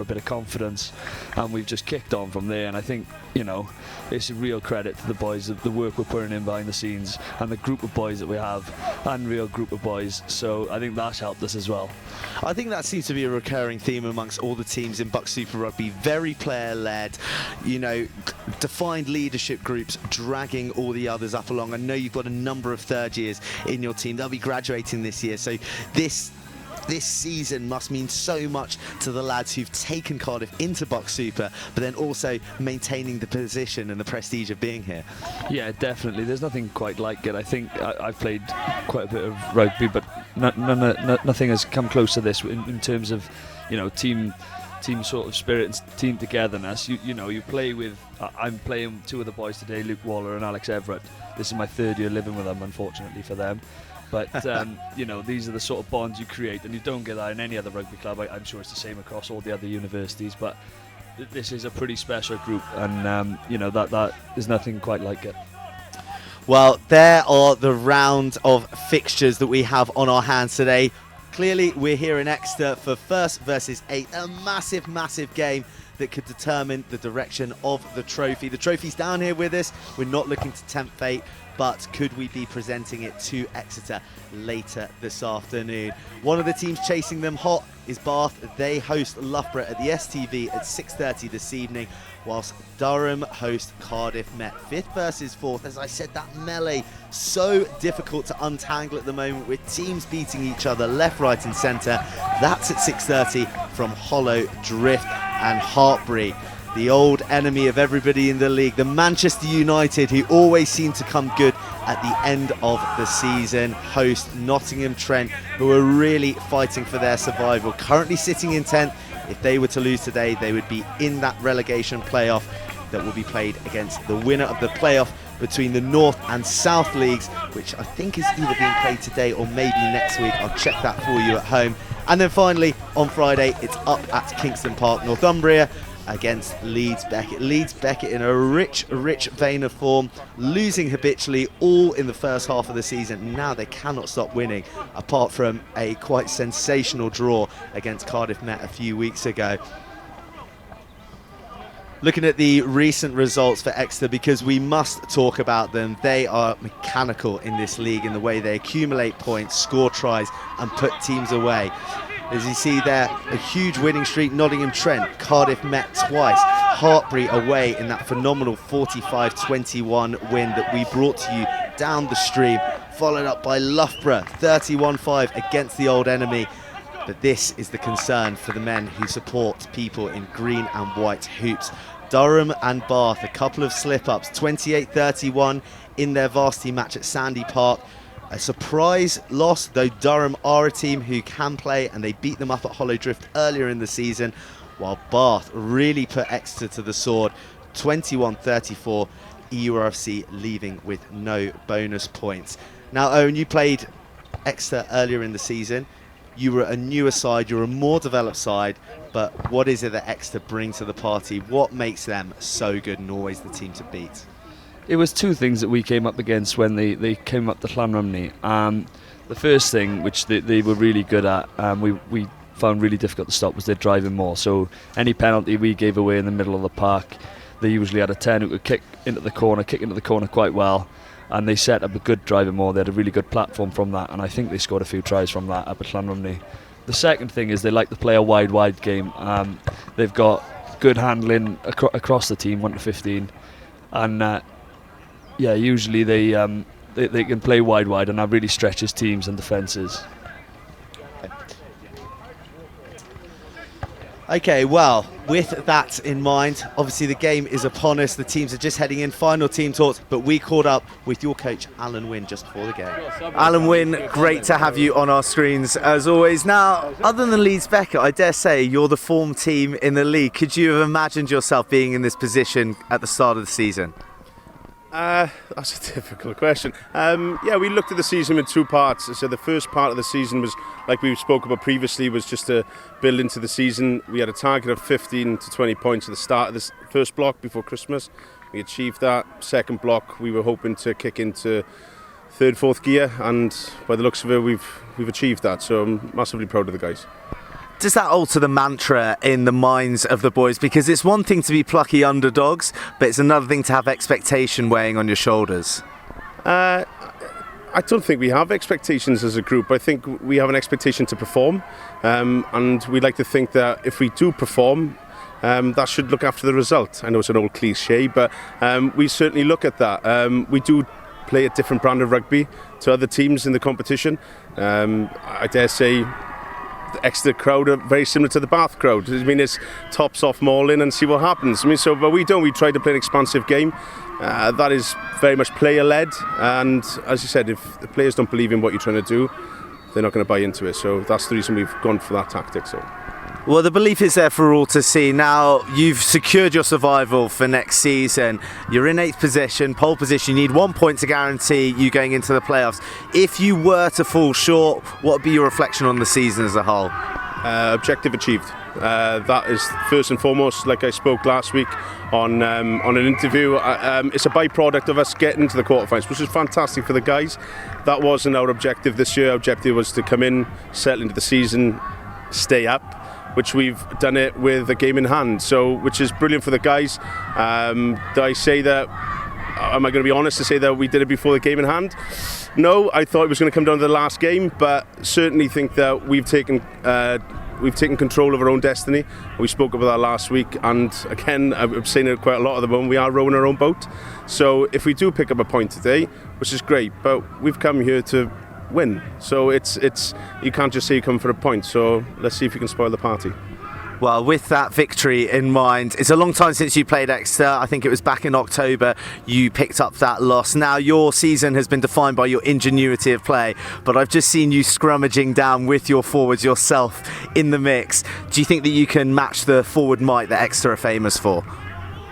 a bit of confidence, and we've just kicked on from there. And I think, you know, it's a real credit to the boys, the work we're putting in behind the scenes, and the group of boys that we have, unreal group of boys. So I think that's helped us as well. I think that seems to be a recurring theme amongst all the teams in BUCS Super Rugby. Very player-led, you know, defined leadership groups dragging all the others up along. I know you've got a number of third years in your team. They'll be graduating this year, so this season must mean so much to the lads who've taken Cardiff into BUCS Super, but then also maintaining the position and the prestige of being here. Yeah, definitely. There's nothing quite like it. I think I've played quite a bit of rugby, but nothing has come close to this in terms of, you know, team sort of spirit and team togetherness. You know, you play with. I'm playing two of the boys today, Luke Waller and Alex Everett. This is my third year living with them, unfortunately for them. But, you know, these are the sort of bonds you create, and you don't get that in any other rugby club. I'm sure it's the same across all the other universities, but this is a pretty special group, and, you know, that is nothing quite like it. Well, there are the round of fixtures that we have on our hands today. Clearly, we're here in Exeter for 1st versus 8th, a massive, massive game that could determine the direction of the trophy. The trophy's down here with us. We're not looking to tempt fate, but could we be presenting it to Exeter later this afternoon? One of the teams chasing them hot is Bath. They host Loughborough at the STV at 6:30 this evening, whilst Durham host Cardiff Met. 5th versus 4th. As I said, that melee, so difficult to untangle at the moment, with teams beating each other left, right and centre. That's at 6:30 from Hollow, Drift and Hartbury. The old enemy of everybody in the league, the Manchester United, who always seem to come good at the end of the season, host Nottingham Trent, who are really fighting for their survival. Currently sitting in 10th. If they were to lose today, they would be in that relegation playoff that will be played against the winner of the playoff between the North and South Leagues, which I think is either being played today or maybe next week. I'll check that for you at home. And then finally, on Friday, it's up at Kingston Park, Northumbria, against Leeds Beckett. Leeds Beckett in a rich vein of form, losing habitually all in the first half of the season. Now they cannot stop winning, apart from a quite sensational draw against Cardiff Met a few weeks ago. Looking at the recent results for Exeter, because we must talk about them. They are mechanical in this league in the way they accumulate points, score tries and put teams away. As you see there, a huge winning streak. Nottingham Trent, Cardiff Met twice. Hartbury away in that phenomenal 45-21 win that we brought to you down the stream. Followed up by Loughborough, 31-5 against the old enemy. But this is the concern for the men who support people in green and white hoops. Durham and Bath, a couple of slip-ups. 28-31 in their varsity match at Sandy Park. A surprise loss, though Durham are a team who can play, and they beat them up at Hollow Drift earlier in the season, while Bath really put Exeter to the sword. 21-34, EURFC leaving with no bonus points. Now, Owen, you played Exeter earlier in the season. You were a newer side, you're a more developed side, but what is it that Exeter bring to the party? What makes them so good and always the team to beat? It was two things that we came up against when they came up to Llanrumney. The first thing, which they were really good at, we found really difficult to stop, was their driving more. So any penalty we gave away in the middle of the park, they usually had a 10 who could kick into the corner quite well, and they set up a good driving more. They had a really good platform from that, and I think they scored a few tries from that up at Llanrumney. The second thing is they like to play a wide game. They've got good handling across the team, 1 to 15, and yeah, usually they can play wide, and that really stretches teams and defences. Okay, well, with that in mind, obviously the game is upon us. The teams are just heading in, final team talks, but we caught up with your coach, Alan Wynne, just before the game. Alan Wynne, great to have you on our screens as always. Now, other than Leeds Beckett, I dare say you're the form team in the league. Could you have imagined yourself being in this position at the start of the season? That's a difficult question. Yeah, we looked at the season in two parts. So the first part of the season was, like we spoke about previously, was just to build into the season. We had a target of 15 to 20 points at the start of this first block before Christmas. We achieved that. Second block, we were hoping to kick into third, fourth gear, and by the looks of it, we've achieved that. So I'm massively proud of the guys. Does that alter the mantra in the minds of the boys? Because it's one thing to be plucky underdogs, but it's another thing to have expectation weighing on your shoulders. I don't think we have expectations as a group. I think we have an expectation to perform, and we like to think that if we do perform, that should look after the result. I know it's an old cliche, but we certainly look at that. We do play a different brand of rugby to other teams in the competition. I dare say the Exeter crowd are very similar to the Bath crowd. I mean, it's tops off mauling and see what happens. I mean, but we don't. We try to play an expansive game. That is very much player-led, and as you said, if the players don't believe in what you're trying to do, they're not going to buy into it. So that's the reason we've gone for that tactic. So. Well, the belief is there for all to see. Now, you've secured your survival for next season. You're in 8th position, pole position. You need 1 point to guarantee you going into the playoffs. If you were to fall short, what would be your reflection on the season as a whole? Objective achieved. That is first and foremost. Like I spoke last week on an interview, it's a byproduct of us getting to the quarterfinals, which is fantastic for the guys. That wasn't our objective this year. Our objective was to come in, settle into the season, stay up, which we've done it with a game in hand, so which is brilliant for the guys. Do I say that? Am I going to be honest to say that we did it before the game in hand? No, I thought it was going to come down to the last game, but certainly think that we've taken control of our own destiny. We spoke about that last week, and again, I'm saying it quite a lot at the moment, we are rowing our own boat. So if we do pick up a point today, which is great, but we've come here to win. So it's you can't just say you come for a point. So let's see if you can spoil the party. Well, with that victory in mind, it's a long time since you played Exeter. I think it was back in October you picked up that loss. Now, your season has been defined by your ingenuity of play, but I've just seen you scrummaging down with your forwards yourself in the mix. Do you think that you can match the forward might that Exeter are famous for?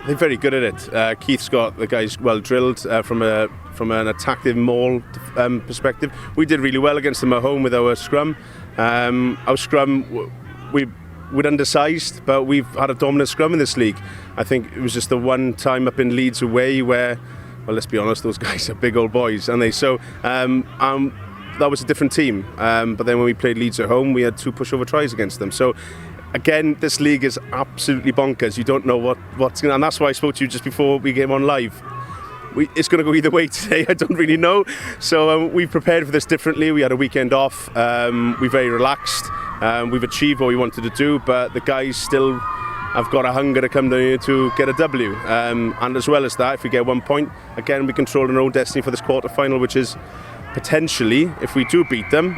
They're very good at it. Keith's got the guys well drilled from an attacking maul perspective. We did really well against them at home with our scrum. Our scrum, we're undersized, but we've had a dominant scrum in this league. I think it was just the one time up in Leeds away where, well, let's be honest, those guys are big old boys, aren't they? So that was a different team. But then when we played Leeds at home, we had 2 pushover tries against them. So again, this league is absolutely bonkers. You don't know what's going to, and that's why I spoke to you just before we came on live. It's going to go either way today. I don't really know. So we've prepared for this differently. We had a weekend off. We're very relaxed. We've achieved what we wanted to do, but the guys still have got a hunger to come down here to get a W. And as well as that, if we get 1 point, again, we control our own destiny for this quarter-final, which is potentially, if we do beat them,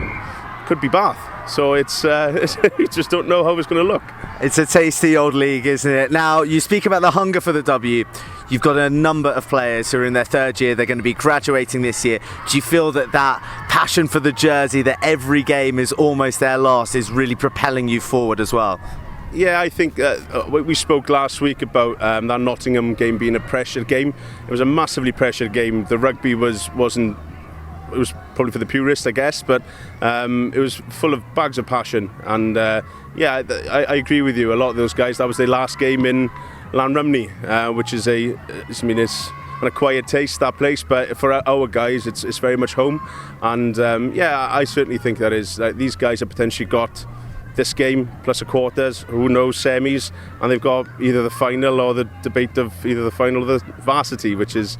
could be Bath. So it's you just don't know how it's going to look. It's a tasty old league, isn't it? Now, you speak about the hunger for the W. You've got a number of players who are in their 3rd year. They're going to be graduating this year. Do you feel that passion for the jersey, that every game is almost their last, is really propelling you forward as well? Yeah, I think we spoke last week about that Nottingham game being a pressured game. It was a massively pressured game. The rugby wasn't. It was probably for the purists, I guess, but it was full of bags of passion. And yeah, I agree with you. A lot of those guys, that was their last game in Llanrumney, which is it's an acquired taste, that place. But for our guys, it's very much home. And yeah, I certainly think that is. These guys have potentially got this game plus a quarters, who knows, semis, and they've got either the final or the debate of either the final or the varsity, which is,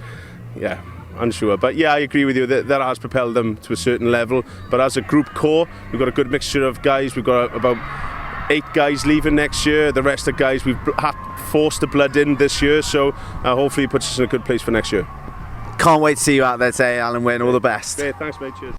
yeah, unsure. But yeah, I agree with you that has propelled them to a certain level. But as a group core, we've got a good mixture of guys. We've got about 8 guys leaving next year. The rest of guys we've forced the blood in this year, so hopefully it puts us in a good place for next year. Can't wait to see you out there today, Alan Wynne. All the best. Yeah, thanks, mate. Cheers.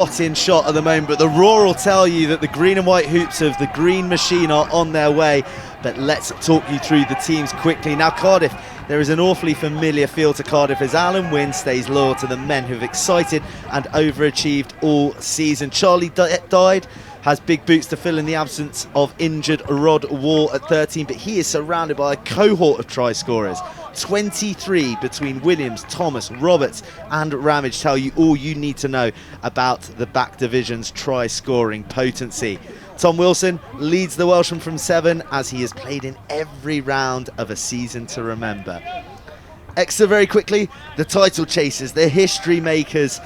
Not in shot at the moment, but the roar will tell you that the green and white hoops of the Green Machine are on their way. But let's talk you through the teams quickly. Now, Cardiff, there is an awfully familiar feel to Cardiff as Alan Wynne stays loyal to the men who've excited and overachieved all season. Charlie Died has big boots to fill in the absence of injured Rod Wall at 13, but he is surrounded by a cohort of try scorers. 23 between Williams, Thomas, Roberts and Ramage tell you all you need to know about the back division's try scoring potency. Tom Wilson leads the Welshman from 7 as he has played in every round of a season to remember. Exeter, very quickly, the title chasers, the history makers.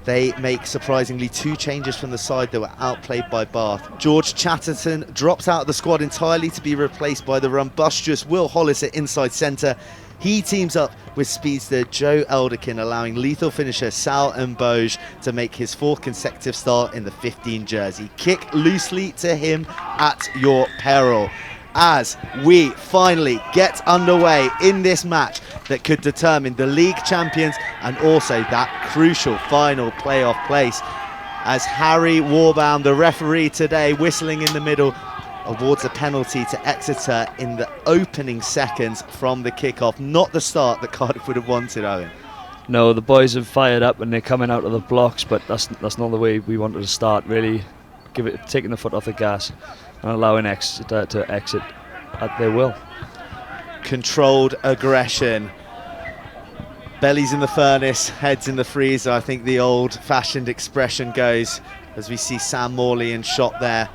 they make surprisingly 2 changes from the side that were outplayed by Bath. George Chatterton drops out of the squad entirely to be replaced by the rumbustious Will Hollis at inside centre. He teams up with speedster Joe Elderkin, allowing lethal finisher Sal Mboj to make his 4th consecutive start in the 15 jersey. Kick loosely to him at your peril, as we finally get underway in this match that could determine the league champions and also that crucial final playoff place, as Harry Warbaum, the referee today, whistling in the middle, awards a penalty to Exeter in the opening seconds from the kickoff. Not the start that Cardiff would have wanted, Owen. No, the boys have fired up and they're coming out of the blocks, but that's not the way we wanted to start, really. Taking the foot off the gas and allowing Exeter to exit at their will. Controlled aggression. Bellies in the furnace, heads in the freezer, I think the old-fashioned expression goes, as we see Sam Morley in shot there,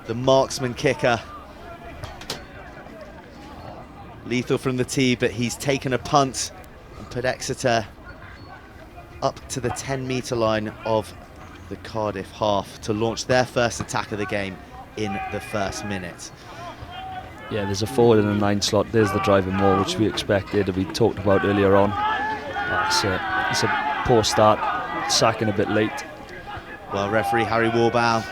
the marksman kicker. Lethal from the tee, but he's taken a punt and put Exeter up to the 10-metre line of the Cardiff half to launch their first attack of the game in the first minute. Yeah, there's a forward in the 9 slot. There's the driving maul, which we expected, we talked about earlier on. It's a poor start, sacking a bit late. Well, referee Harry Warbaum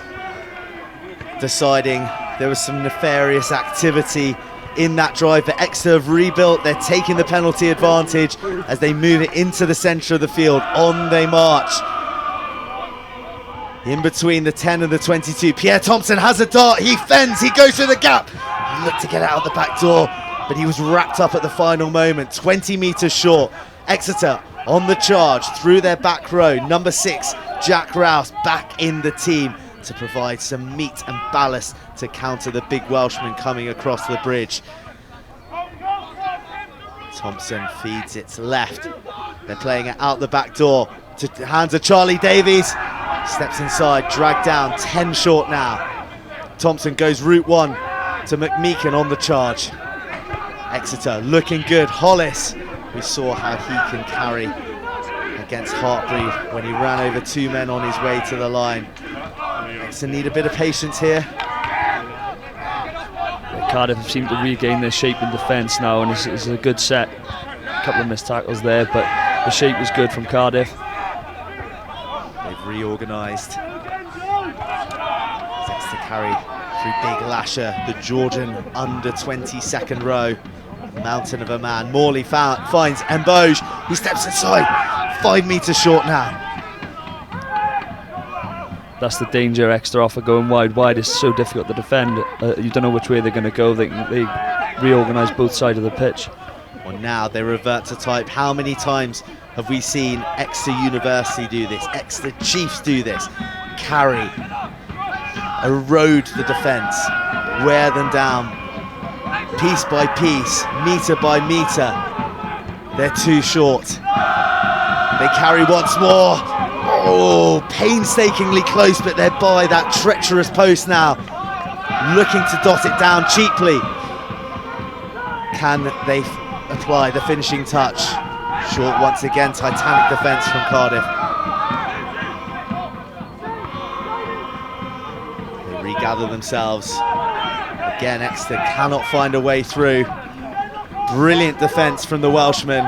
deciding there was some nefarious activity in that drive, but Exeter have rebuilt. They're taking the penalty advantage as they move it into the centre of the field. On they march. In between the 10 and the 22, Pierre Thompson has a dart, he fends, he goes through the gap. He looked to get out of the back door, but he was wrapped up at the final moment, 20 metres short. Exeter on the charge through their back row. Number 6, Jack Rouse, back in the team to provide some meat and ballast to counter the big Welshman coming across the bridge. Thompson feeds it left. They're playing it out the back door to hands of Charlie Davies. Steps inside, dragged down, 10 short now. Thompson goes route 1 to McMeekin on the charge. Exeter looking good. Hollis, we saw how he can carry against Hartbury when he ran over 2 men on his way to the line. Exeter need a bit of patience here. Cardiff seem to regain their shape in defence now, and it's a good set. A couple of missed tackles there, but the shape was good from Cardiff. They've reorganised. Exeter carry through Big Lasher, the Georgian under 20 second row. Mountain of a man. Morley finds Mboj. He steps inside. 5 metres short now. That's the danger. Exeter offer going wide. It's so difficult to defend. You don't know which way they're going to go. They reorganise both sides of the pitch. Well, now they revert to type. How many times have we seen Exeter University do this? Exeter Chiefs do this. Carry, erode the defence, wear them down, piece by piece, metre by metre. They're too short. They carry once more. Oh, painstakingly close, but they're by that treacherous post now. Looking to dot it down cheaply. Can they apply the finishing touch? Short once again, titanic defence from Cardiff. They regather themselves. Again, Exeter cannot find a way through. Brilliant defence from the Welshman.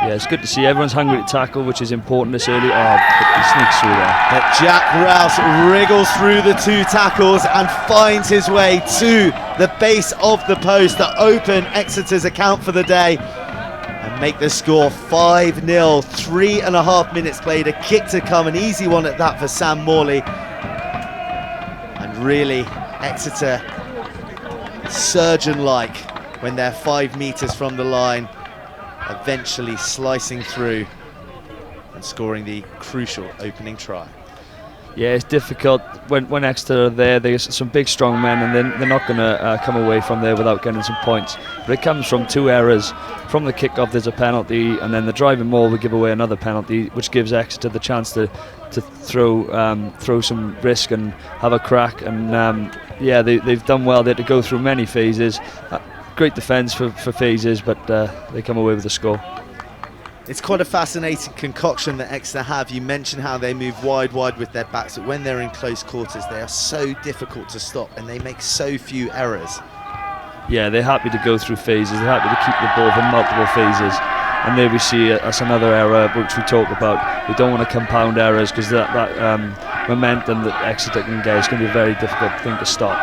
Yeah, it's good to see everyone's hungry to tackle, which is important this early. Oh, he sneaks through there. But Jack Rouse wriggles through the 2 tackles and finds his way to the base of the post to open Exeter's account for the day and make the score 5-0. 3.5 minutes played, a kick to come, an easy one at that for Sam Morley. And really, Exeter surgeon-like when they're 5 metres from the line, eventually slicing through and scoring the crucial opening try. Yeah, it's difficult when Exeter are there. There's some big, strong men, and they're not going to come away from there without getting some points. But it comes from 2 errors. From the kick-off, there's a penalty, and then the driving maul will give away another penalty, which gives Exeter the chance to throw some risk and have a crack. And yeah, they've done well there to go through many phases. Great defence for phases, but they come away with a score. It's quite a fascinating concoction that Exeter have. You mentioned how they move wide with their backs, but when they're in close quarters, they are so difficult to stop and they make so few errors. Yeah, they're happy to go through phases. They're happy to keep the ball for multiple phases. And there we see that's another error which we talk about. We don't want to compound errors because that momentum that Exeter can get is going to be a very difficult thing to stop.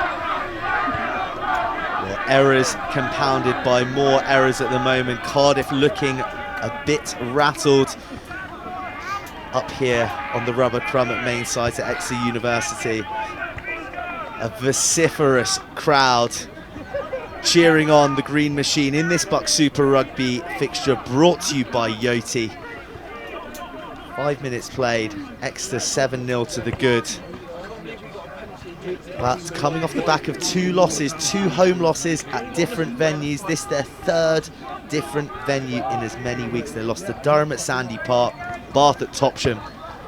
Well, errors compounded by more errors at the moment. Cardiff looking a bit rattled up here on the rubber crumb at main site at Exeter University. A vociferous crowd cheering on the Green Machine in this BUCS Super Rugby fixture brought to you by Yoti. 5 minutes played, Exeter 7-0 to the good. But coming off the back of 2 losses, 2 home losses at different venues. This their 3rd different venue in as many weeks. They lost to Durham at Sandy Park, Bath at Topsham.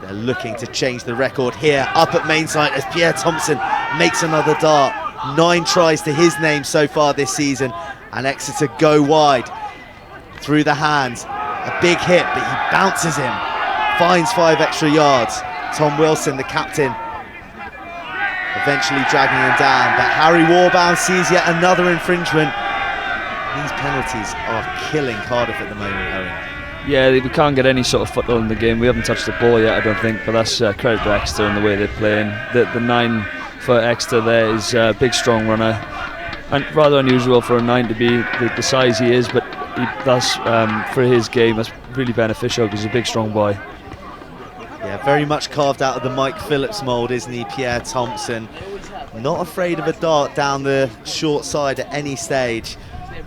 They're looking to change the record here up at main site as Pierre Thompson makes another dart. 9 tries to his name so far this season, and Exeter go wide through the hands. A big hit, but he bounces him, finds 5 extra yards. Tom Wilson, the captain, eventually dragging him down, but Harry Warbound sees yet another infringement. These penalties are killing Cardiff at the moment, Owen. Yeah, we can't get any sort of foothold in the game. We haven't touched the ball yet, I don't think, but that's credit to Exeter and the way they're playing. The 9 for Exeter there is a big strong runner, and rather unusual for a 9 to be the size he is, but that's for his game that's really beneficial because he's a big strong boy. Yeah, very much carved out of the Mike Phillips mould, isn't he, Pierre Thompson? Not afraid of a dart down the short side at any stage.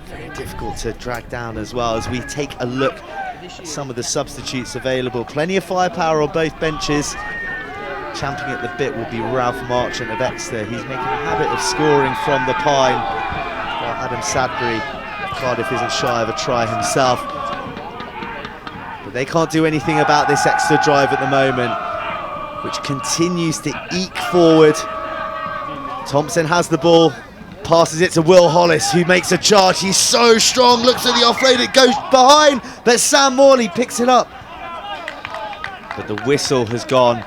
Very difficult to drag down as well. As we take a look at some of the substitutes available, plenty of firepower on both benches. Champing at the bit will be Ralph Marchant of Exeter. He's making a habit of scoring from the pine, while Adam Sadbury, Cardiff, isn't shy of a try himself. But they can't do anything about this Exeter drive at the moment, which continues to eke forward. Thompson has the ball, passes it to Will Hollis, who makes a charge. He's so strong, looks at the offload, it goes behind, but Sam Morley picks it up. But the whistle has gone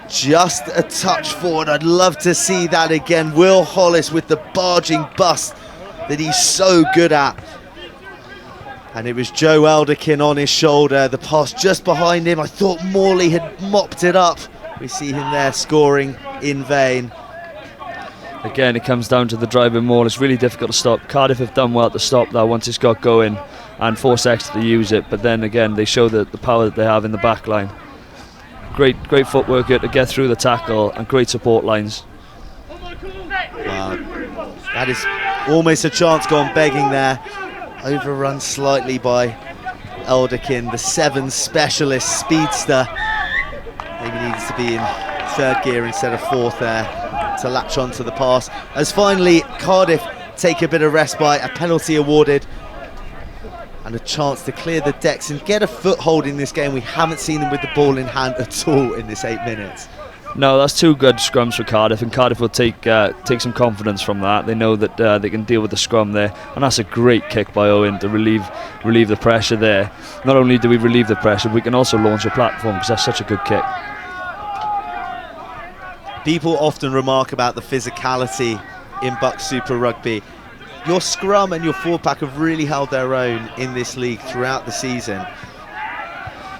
just a touch forward. I'd love to see that again. Will Hollis with the barging bust that he's so good at. And it was Joe Elderkin on his shoulder. The pass just behind him. I thought Morley had mopped it up. We see him there scoring in vain. Again, it comes down to the driving maul. It's really difficult to stop. Cardiff have done well to stop that once it's got going and force Exeter to use it. But then again, they show the power that they have in the back line. Great footwork here to get through the tackle and great support lines. Wow. That is almost a chance gone begging there. Overrun slightly by Elderkin, the 7 specialist speedster. Maybe needs to be in 3rd gear instead of 4th there to latch on to the pass. As finally Cardiff take a bit of respite, a penalty awarded, and a chance to clear the decks and get a foothold in this game. We haven't seen them with the ball in hand at all in this 8 minutes. No, that's 2 good scrums for Cardiff, and Cardiff will take some confidence from that. They know that they can deal with the scrum there, and that's a great kick by Owen to relieve the pressure there. Not only do we relieve the pressure, we can also launch a platform because that's such a good kick. People often remark about the physicality in BUCS Super Rugby. Your scrum and your forward pack have really held their own in this league throughout the season.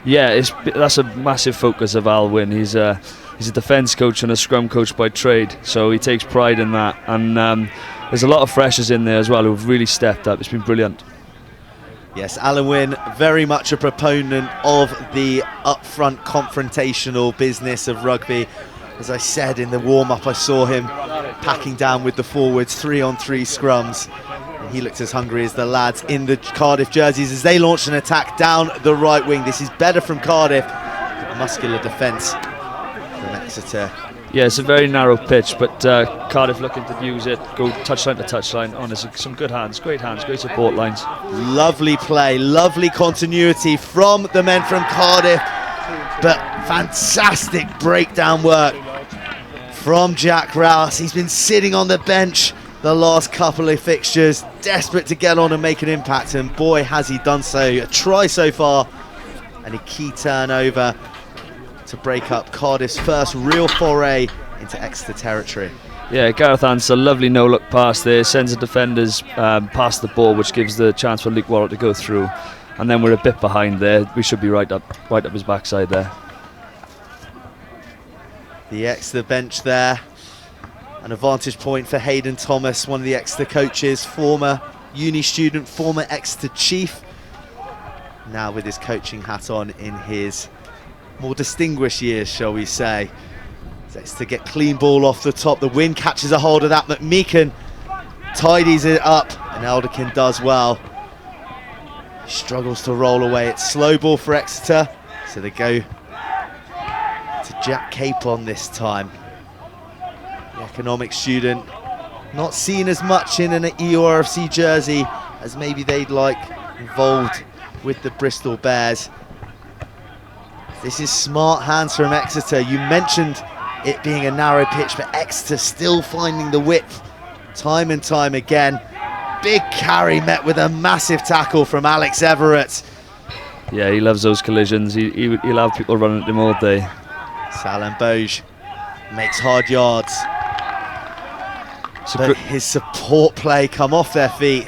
Yeah, that's a massive focus of Al Wynn. He's a defence coach and a scrum coach by trade, so he takes pride in that. And there's a lot of freshers in there as well who've really stepped up. It's been brilliant. Yes, Alan Wynn, very much a proponent of the upfront confrontational business of rugby. As I said in the warm-up, I saw him packing down with the forwards, 3-on-3 scrums. And he looked as hungry as the lads in the Cardiff jerseys as they launched an attack down the right wing. This is better from Cardiff. A muscular defence from Exeter. Yeah, it's a very narrow pitch, but Cardiff looking to use it, go touchline to touchline. Honestly, some good hands, great support lines. Lovely play, lovely continuity from the men from Cardiff, but fantastic breakdown work from Jack Rouse. He's been sitting on the bench the last couple of fixtures, desperate to get on and make an impact, and boy has he done so. A try so far and a key turnover to break up Cardiff's first real foray into Exeter territory. Yeah, Gareth Ansell, lovely no-look pass there, sends the defenders past the ball, which gives the chance for Luke Warwick to go through. And then we're a bit behind there. We should be right up his backside there. The Exeter bench there. An advantage point for Hayden Thomas, one of the Exeter coaches, former uni student, former Exeter chief. Now with his coaching hat on in his more distinguished years, shall we say. Exeter get clean ball off the top. The wind catches a hold of that. McMeekan tidies it up, and Elderkin does well. He struggles to roll away. It's slow ball for Exeter, so they go to Jack Capon this time. The economics student, not seen as much in an EURFC jersey as maybe they'd like, involved with the Bristol Bears. This is smart hands from Exeter. You mentioned it being a narrow pitch, but Exeter still finding the width time and time again. Big carry met with a massive tackle from Alex Everett. Yeah, he loves those collisions. He'll have people running at him all day. Salam Boj makes hard yards. But his support play come off their feet.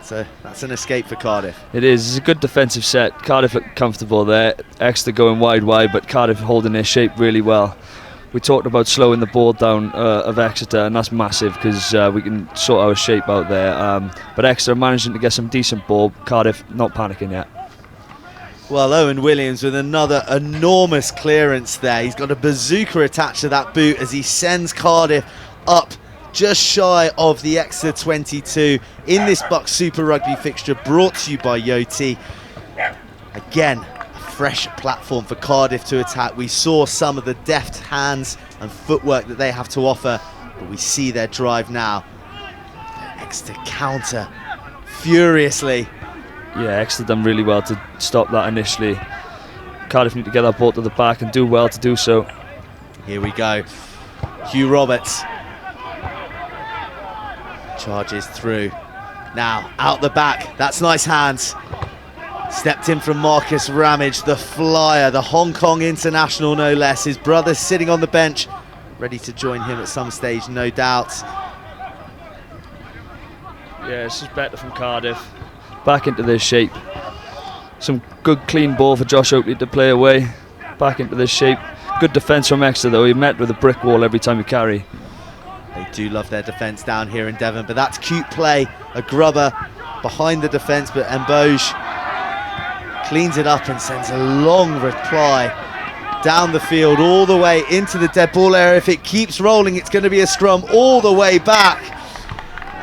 So that's an escape for Cardiff. It is. It's a good defensive set. Cardiff look comfortable there. Exeter going wide, but Cardiff holding their shape really well. We talked about slowing the ball down of Exeter, and that's massive because we can sort our shape out there. But Exeter managing to get some decent ball. Cardiff not panicking yet. Well, Owen Williams with another enormous clearance there. He's got a bazooka attached to that boot as he sends Cardiff up just shy of the Exeter 22 in this BUCS Super Rugby fixture brought to you by Yoti. Again, fresh platform for Cardiff to attack. We saw some of the deft hands and footwork that they have to offer, but we see their drive now. Exeter counter furiously. Yeah, Exeter done really well to stop that initially. Cardiff need to get that ball to the back and do well to do so. Here we go. Hugh Roberts charges through. Now out the back. That's nice hands. Stepped in from Marcus Ramage, the flyer, the Hong Kong international no less. His brother sitting on the bench, ready to join him at some stage, no doubt. Yeah, this is better from Cardiff. Back into their shape. Some good clean ball for Josh Oakley to play away. Back into this shape. Good defence from Exeter though. He met with a brick wall every time he carry. They do love their defence down here in Devon, but that's cute play. A grubber behind the defence, but Mboj cleans it up and sends a long reply down the field all the way into the dead ball area. If it keeps rolling, it's going to be a scrum all the way back,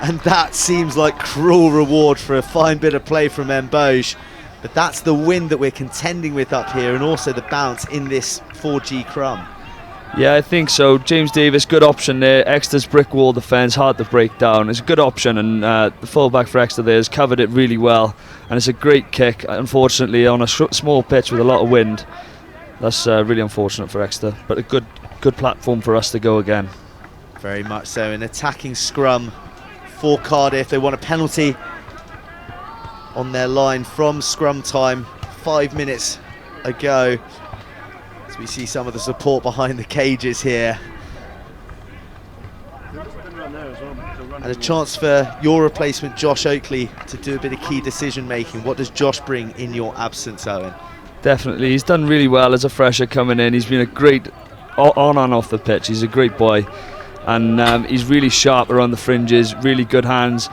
and that seems like cruel reward for a fine bit of play from Mboj. But that's the wind that we're contending with up here, and also the bounce in this 4G crumb. Yeah, I think so. James Davis, good option there. Exeter's brick wall defence, hard to break down. It's a good option, and the fullback for Exeter there has covered it really well. And it's a great kick, unfortunately, on a small pitch with a lot of wind. That's really unfortunate for Exeter, but a good platform for us to go again. Very much so. An attacking scrum for Cardiff. They want a penalty on their line from scrum time 5 minutes ago. We see some of the support behind the cages here. And a chance for your replacement, Josh Oakley, to do a bit of key decision making. What does Josh bring in your absence, Owen? Definitely, he's done really well as a fresher coming in. He's been a great on and off the pitch. He's a great boy, and he's really sharp around the fringes, really good hands.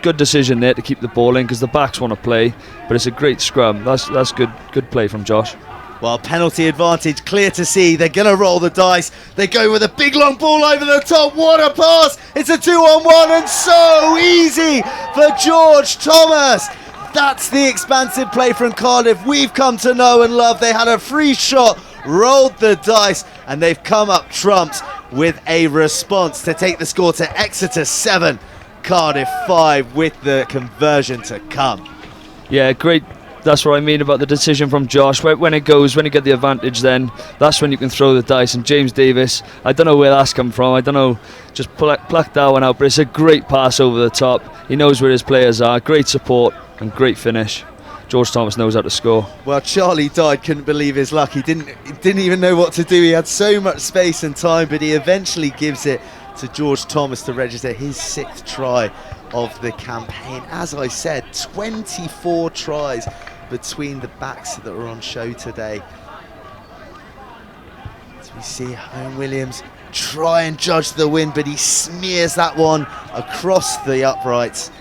Good decision there to keep the ball in because the backs want to play, but it's a great scrum. That's good play from Josh. Well, penalty advantage, clear to see. They're going to roll the dice. They go with a big long ball over the top. What a pass. It's a 2-on-1 and so easy for George Thomas. That's the expansive play from Cardiff we've come to know and love. They had a free shot, rolled the dice, and they've come up trumps with a response to take the score to Exeter 7, Cardiff 5 with the conversion to come. Yeah, great that's what I mean about the decision from Josh. When you get the advantage, then that's when you can throw the dice. And James Davis, I don't know where that's come from. I don't know, just plucked that one out. But it's a great pass over the top. He knows where his players are. Great support and great finish. George Thomas knows how to score. Well, Charlie Dodd couldn't believe his luck. He didn't even know what to do. He had so much space and time, but he eventually gives it to George Thomas to register his 6th try of the campaign. As I said, 24 tries between the backs that were on show today. As we see Owen Williams try and judge the win, but he smears that one across the uprights.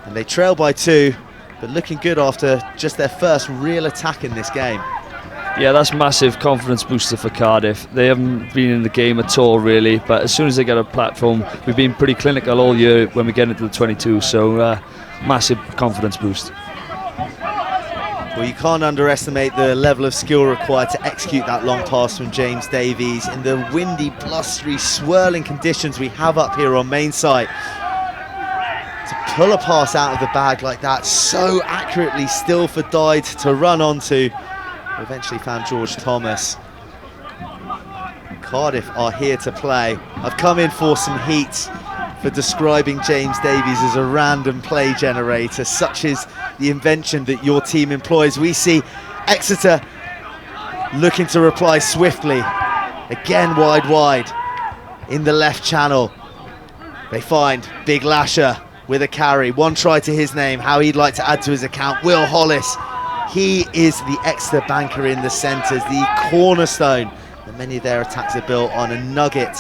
And they trail by 2. But looking good after just their first real attack in this game. Yeah, that's massive confidence booster for Cardiff. They haven't been in the game at all, really. But as soon as they get a platform, we've been pretty clinical all year when we get into the 22. So massive confidence boost. Well, you can't underestimate the level of skill required to execute that long pass from James Davies in the windy, blustery, swirling conditions we have up here on main site. To pull a pass out of the bag like that so accurately, still for Dyde to run onto. Eventually found George Thomas. Cardiff are here to play. I've come in for some heat for describing James Davies as a random play generator. Such is the invention that your team employs. We see Exeter looking to reply swiftly. Again wide in the left channel. They find Big Lasher with a carry. 1 try to his name. How he'd like to add to his account. Will Hollis. He is the Exeter banker in the centres, the cornerstone that many of their attacks are built on. A nugget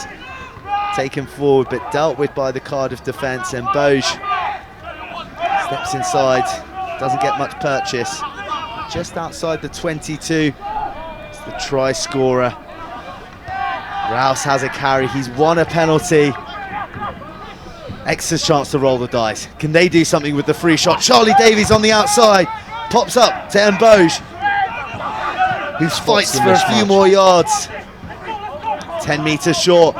taken forward but dealt with by the Cardiff defence, and Boge steps inside, doesn't get much purchase. Just outside the 22, it's the try scorer. Rouse has a carry, he's won a penalty. Exeter's chance to roll the dice. Can they do something with the free shot? Charlie Davies on the outside, pops up to Mboge, who fights for a few more yards. 10 metres short.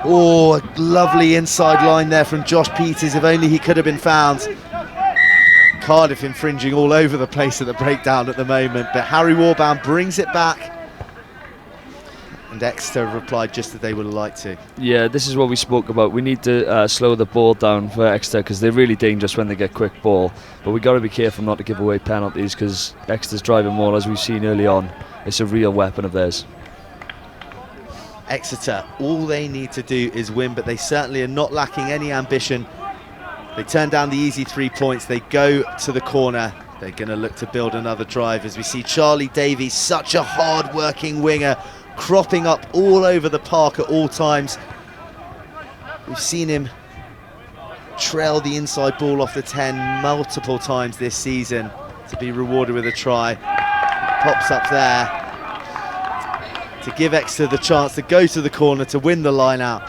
Oh, a lovely inside line there from Josh Peters, if only he could have been found. Cardiff infringing all over the place at the breakdown at the moment, but Harry Warbound brings it back. And Exeter replied just as they would have liked to. Yeah, this is what we spoke about. We need to slow the ball down for Exeter because they're really dangerous when they get quick ball. But we've got to be careful not to give away penalties because Exeter's driving maul, as we've seen early on. It's a real weapon of theirs. Exeter, all they need to do is win, but they certainly are not lacking any ambition. They turn down the easy 3 points. They go to the corner. They're going to look to build another drive as we see Charlie Davies, such a hard-working winger, cropping up all over the park at all times. We've seen him trail the inside ball off the 10 multiple times this season to be rewarded with a try. Pops up there to give Exeter the chance to go to the corner to win the line out.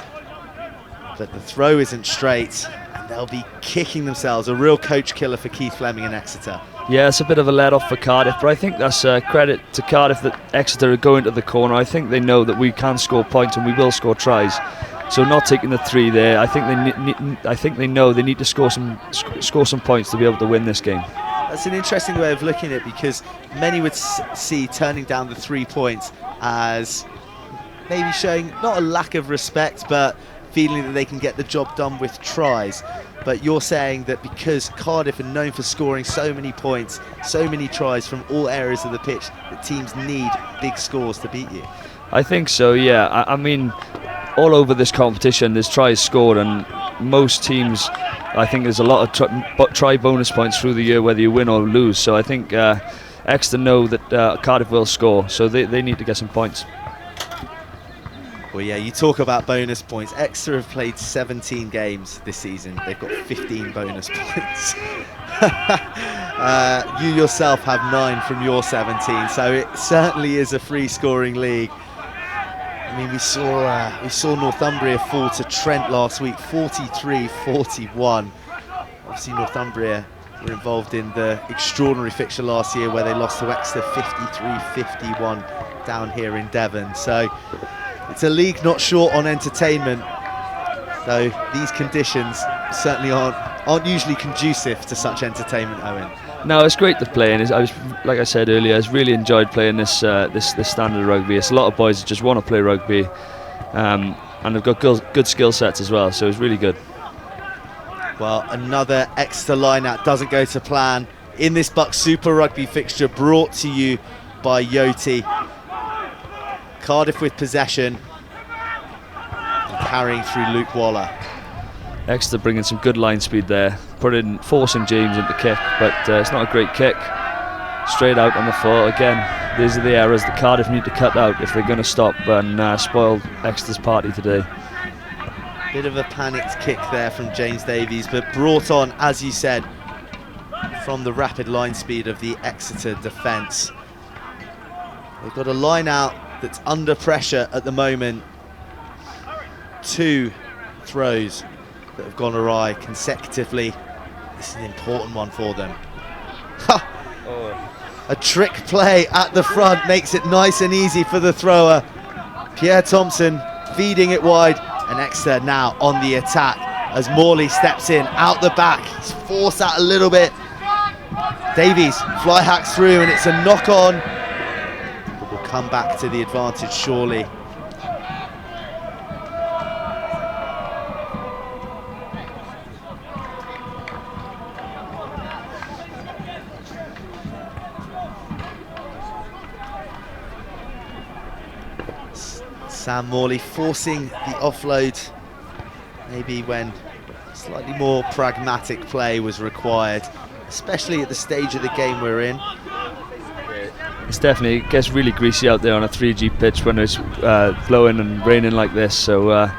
But the throw isn't straight and they'll be kicking themselves. A real coach killer for Keith Fleming and Exeter. Yeah, it's a bit of a let-off for Cardiff, but I think that's credit to Cardiff that Exeter are going to the corner. I think they know that we can score points and we will score tries. So not taking the 3 there, I think they know they need to score some points to be able to win this game. That's an interesting way of looking at it because many would see turning down the 3 points as maybe showing not a lack of respect, but feeling that they can get the job done with tries. But you're saying that because Cardiff are known for scoring so many points, so many tries from all areas of the pitch, that teams need big scores to beat you. I think so, yeah. I mean, all over this competition, there's tries scored, and most teams, I think there's a lot of try bonus points through the year, whether you win or lose. So I think Exeter know that Cardiff will score, so they need to get some points. Well, yeah, you talk about bonus points. Exeter have played 17 games this season. They've got 15 bonus points. You yourself have 9 from your 17, so it certainly is a free-scoring league. I mean, we saw Northumbria fall to Trent last week, 43-41. Obviously, Northumbria were involved in the extraordinary fixture last year where they lost to Exeter 53-51 down here in Devon. So it's a league not short on entertainment, though these conditions certainly aren't usually conducive to such entertainment, Owen. No, it's great to play, and I was, like I said earlier, I really enjoyed playing this standard of rugby. It's a lot of boys that just want to play rugby, and they've got good skill sets as well, so it's really good. Well, another Exeter line-out doesn't go to plan in this BUCS Super Rugby fixture, brought to you by Yoti. Cardiff with possession and carrying through Luke Waller. Exeter bringing some good line speed there, forcing James into kick, but it's not a great kick. Straight out on the foot. Again, these are the errors that Cardiff need to cut out if they're going to stop and spoil Exeter's party today. Bit of a panicked kick there from James Davies, but brought on, as you said, from the rapid line speed of the Exeter defence. They've got a line out that's under pressure at the moment. 2 throws that have gone awry consecutively. This is an important one for them. A trick play at the front makes it nice and easy for the thrower. Pierre Thompson feeding it wide, and Exeter now on the attack as Morley steps in out the back. He's forced out a little bit. Davies fly hacks through, and it's a knock on. But we'll come back to the advantage surely. Sam Morley forcing the offload, maybe when slightly more pragmatic play was required, especially at the stage of the game we're in. It's definitely, it gets really greasy out there on a 3G pitch when it's blowing and raining like this, so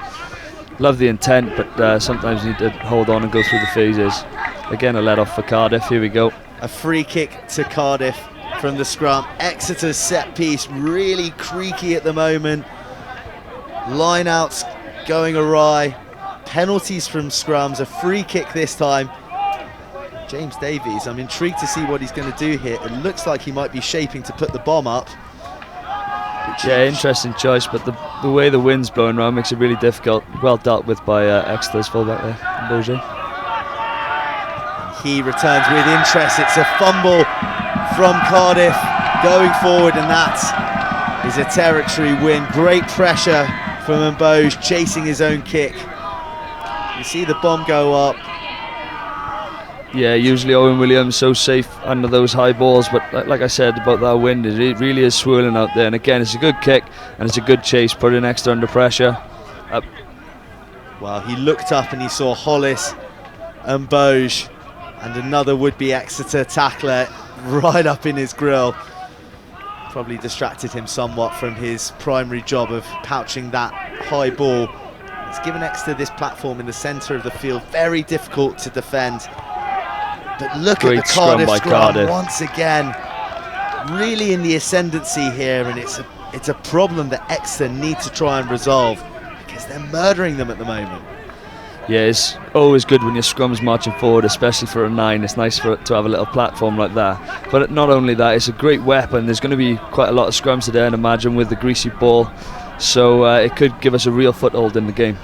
love the intent, but sometimes you need to hold on and go through the phases. Again, a let off for Cardiff. Here we go. A free kick to Cardiff from the scrum. Exeter's set piece really creaky at the moment. Line-outs going awry, penalties from scrums, a free kick this time. James Davies, I'm intrigued to see what he's going to do here. It looks like he might be shaping to put the bomb up. Yeah, interesting choice, but the way the wind's blowing around makes it really difficult. Well dealt with by Exeter's fullback there, Boje. He returns with interest. It's a fumble from Cardiff going forward, and that is a territory win. Great pressure from Mboj, chasing his own kick. You see the bomb go up. Yeah, usually Owen Williams so safe under those high balls, but like I said about that wind, it really is swirling out there. And again, it's a good kick and it's a good chase, putting Exeter under pressure. Well, he looked up and he saw Hollis and Mboj and another would-be Exeter tackler right up in his grill. Probably distracted him somewhat from his primary job of pouching that high ball. It's given Exeter this platform in the centre of the field, very difficult to defend. But look at the Cardiff scrum once again, really in the ascendancy here, and it's a problem that Exeter need to try and resolve because they're murdering them at the moment. Yeah, it's always good when your scrum's marching forward, especially for a 9. It's nice to have a little platform like that. But not only that, it's a great weapon. There's going to be quite a lot of scrums today, I'd imagine, with the greasy ball. So it could give us a real foothold in the game.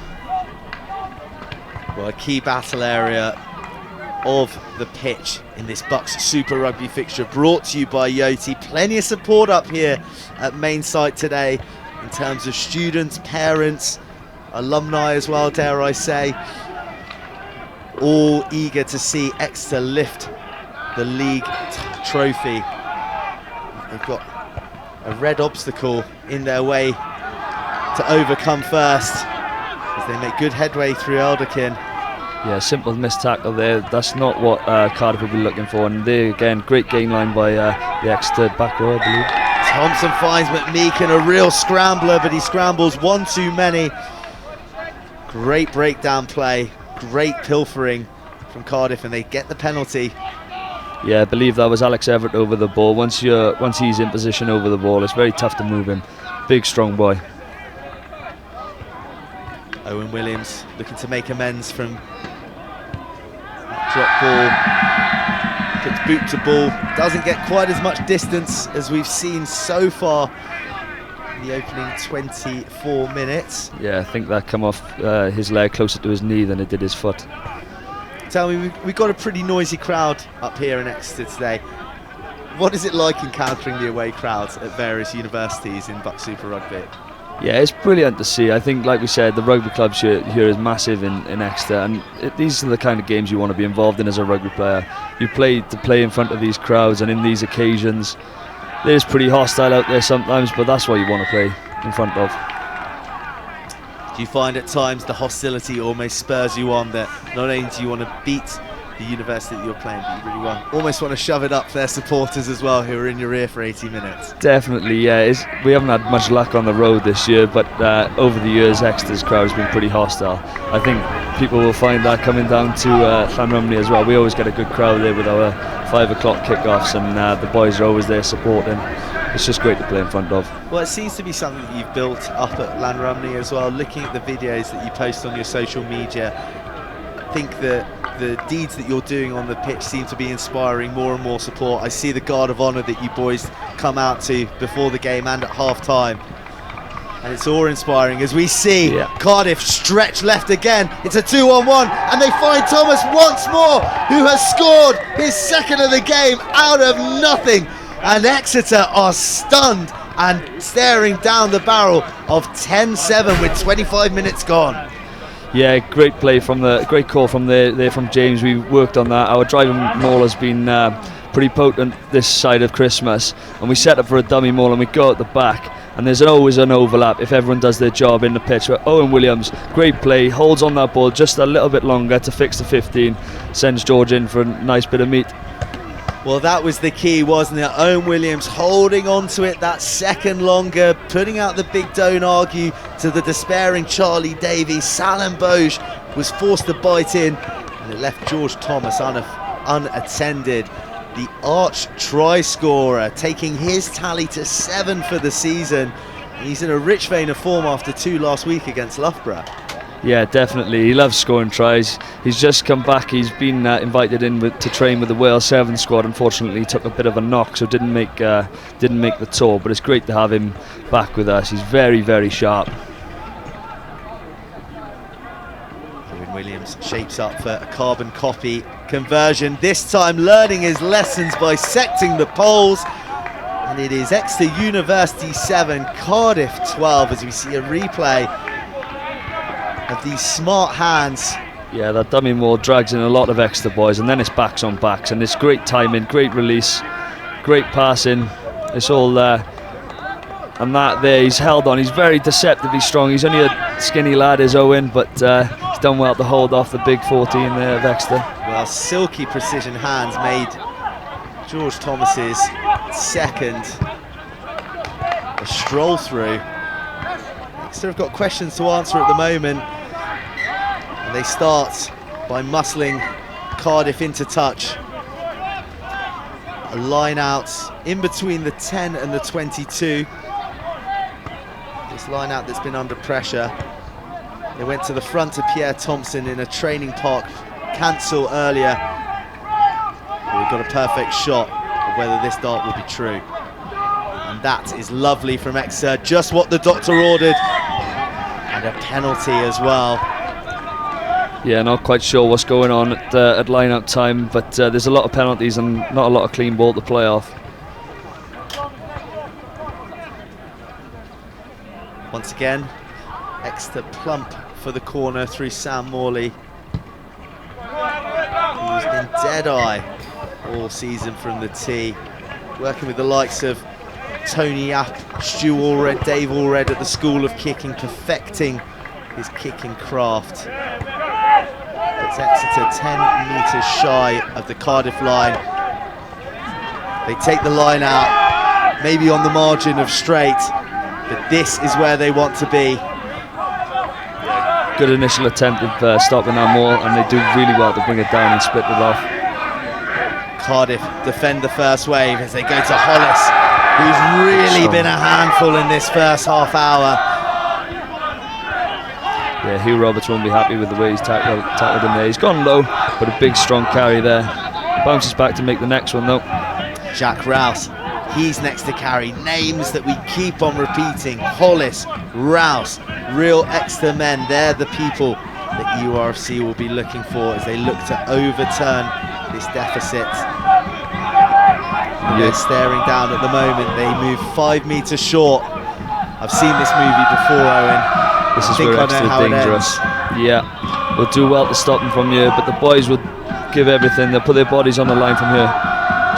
Well, a key battle area of the pitch in this BUCS Super Rugby fixture, brought to you by Yoti. Plenty of support up here at main site today in terms of students, parents, alumni as well, dare I say, all eager to see Exeter lift the league trophy. They've got a red obstacle in their way to overcome first as they make good headway through Elderkin. Yeah, simple missed tackle there. That's not what Cardiff will be looking for. And there again, great gain line by the Exeter back row, I believe. Thompson finds McMeekin, a real scrambler, but he scrambles one too many. Great breakdown play, great pilfering from Cardiff, and they get the penalty. Yeah, I believe that was Alex Everett over the ball. Once he's in position over the ball, it's very tough to move him. Big, strong boy. Owen Williams looking to make amends from drop ball. Puts boot to ball. Doesn't get quite as much distance as we've seen so far in the opening 24 minutes. Yeah, I think that come off his leg closer to his knee than it did his foot. Tell me, we've got a pretty noisy crowd up here in Exeter today. What is it like encountering the away crowds at various universities in BUCS Super Rugby? Yeah, it's brilliant to see. I think, like we said, the rugby club here is massive in Exeter, and these are the kind of games you want to be involved in as a rugby player. You play in front of these crowds and in these occasions. It is pretty hostile out there sometimes, but that's what you want to play in front of. Do you find at times the hostility almost spurs you on, that not only do you want to beat the university that you're playing, but you really almost want to shove it up their supporters as well, who are in your ear for 80 minutes? Definitely, yeah. We haven't had much luck on the road this year, but over the years Exeter's crowd has been pretty hostile. I think people will find that coming down to Llanrumney as well. We always get a good crowd there with our 5 o'clock kickoffs, and the boys are always there supporting. It's just great to play in front of. Well, it seems to be something that you've built up at Llanrumney as well. Looking at the videos that you post on your social media, I think that the deeds that you're doing on the pitch seem to be inspiring more and more support. I see the guard of honour that you boys come out to before the game and at half-time, and it's awe-inspiring as we see Cardiff stretch left again. It's a 2-on-1, and they find Thomas once more, who has scored his second of the game out of nothing. And Exeter are stunned and staring down the barrel of 10-7 with 25 minutes gone. Yeah, great play great call from from James. We worked on that. Our driving maul has been pretty potent this side of Christmas, and we set up for a dummy maul and we go at the back, and there's always an overlap if everyone does their job in the pitch. But Owen Williams, great play, holds on that ball just a little bit longer to fix the 15, sends George in for a nice bit of meat. Well, that was the key, wasn't it? Owen Williams holding on to it that second longer, putting out the big don't argue to the despairing Charlie Davies. Salim Boj was forced to bite in, and it left George Thomas unattended. The arch try scorer, taking his tally to 7 for the season. He's in a rich vein of form after 2 last week against Loughborough. Yeah, definitely. He loves scoring tries. He's just come back. He's been invited in to train with the Wales 7 squad. Unfortunately, he took a bit of a knock, so didn't make the tour. But it's great to have him back with us. He's very, very sharp. Owen Williams shapes up for a carbon copy conversion. This time learning his lessons by secting the poles. And it is Exeter University 7, Cardiff 12, as we see a replay of these smart hands. Yeah, that dummy maul drags in a lot of Exeter boys, and then it's backs on backs, and it's great timing, great release, great passing. It's all there. And that there, he's held on. He's very deceptively strong. He's only a skinny lad, is Owen, but he's done well to hold off the big 14 there of Exeter. Well, silky precision hands made George Thomas's second a stroll through. Exeter have got questions to answer at the moment, and they start by muscling Cardiff into touch. A line out in between the 10 and the 22. This line out that's been under pressure. They went to the front of Pierre Thompson in a training park cancel earlier. We've got a perfect shot of whether this dart will be true. And that is lovely from Exeter, just what the doctor ordered. And a penalty as well. Yeah, not quite sure what's going on at line-out time, but there's a lot of penalties and not a lot of clean ball to play off. Once again, Exeter plump for the corner through Sam Morley, who's been dead-eye all season from the tee, working with the likes of Tony App, Stu Allred, Dave Allred at the School of Kicking, perfecting his kicking craft. It's Exeter 10 metres shy of the Cardiff line. They take the line out, maybe on the margin of straight, but this is where they want to be. Good initial attempt of stopping that maul, and they do really well to bring it down and split it off. Cardiff defend the first wave as they go to Hollis, who's really been a handful in this first half hour. Yeah, Hugh Roberts won't be happy with the way he's tackled him there. He's gone low, but a big strong carry there. Bounces back to make the next one though. Jack Rouse, he's next to carry. Names that we keep on repeating: Hollis, Rouse, real Exeter men. They're the people that URFC will be looking for as they look to overturn this deficit. They're staring down at the moment. They move 5 metres short. I've seen this movie before, Owen. This is I where know Exeter how it dangerous. ends. Yeah, we'll do well to stop them from here, but the boys will give everything. They'll put their bodies on the line from here.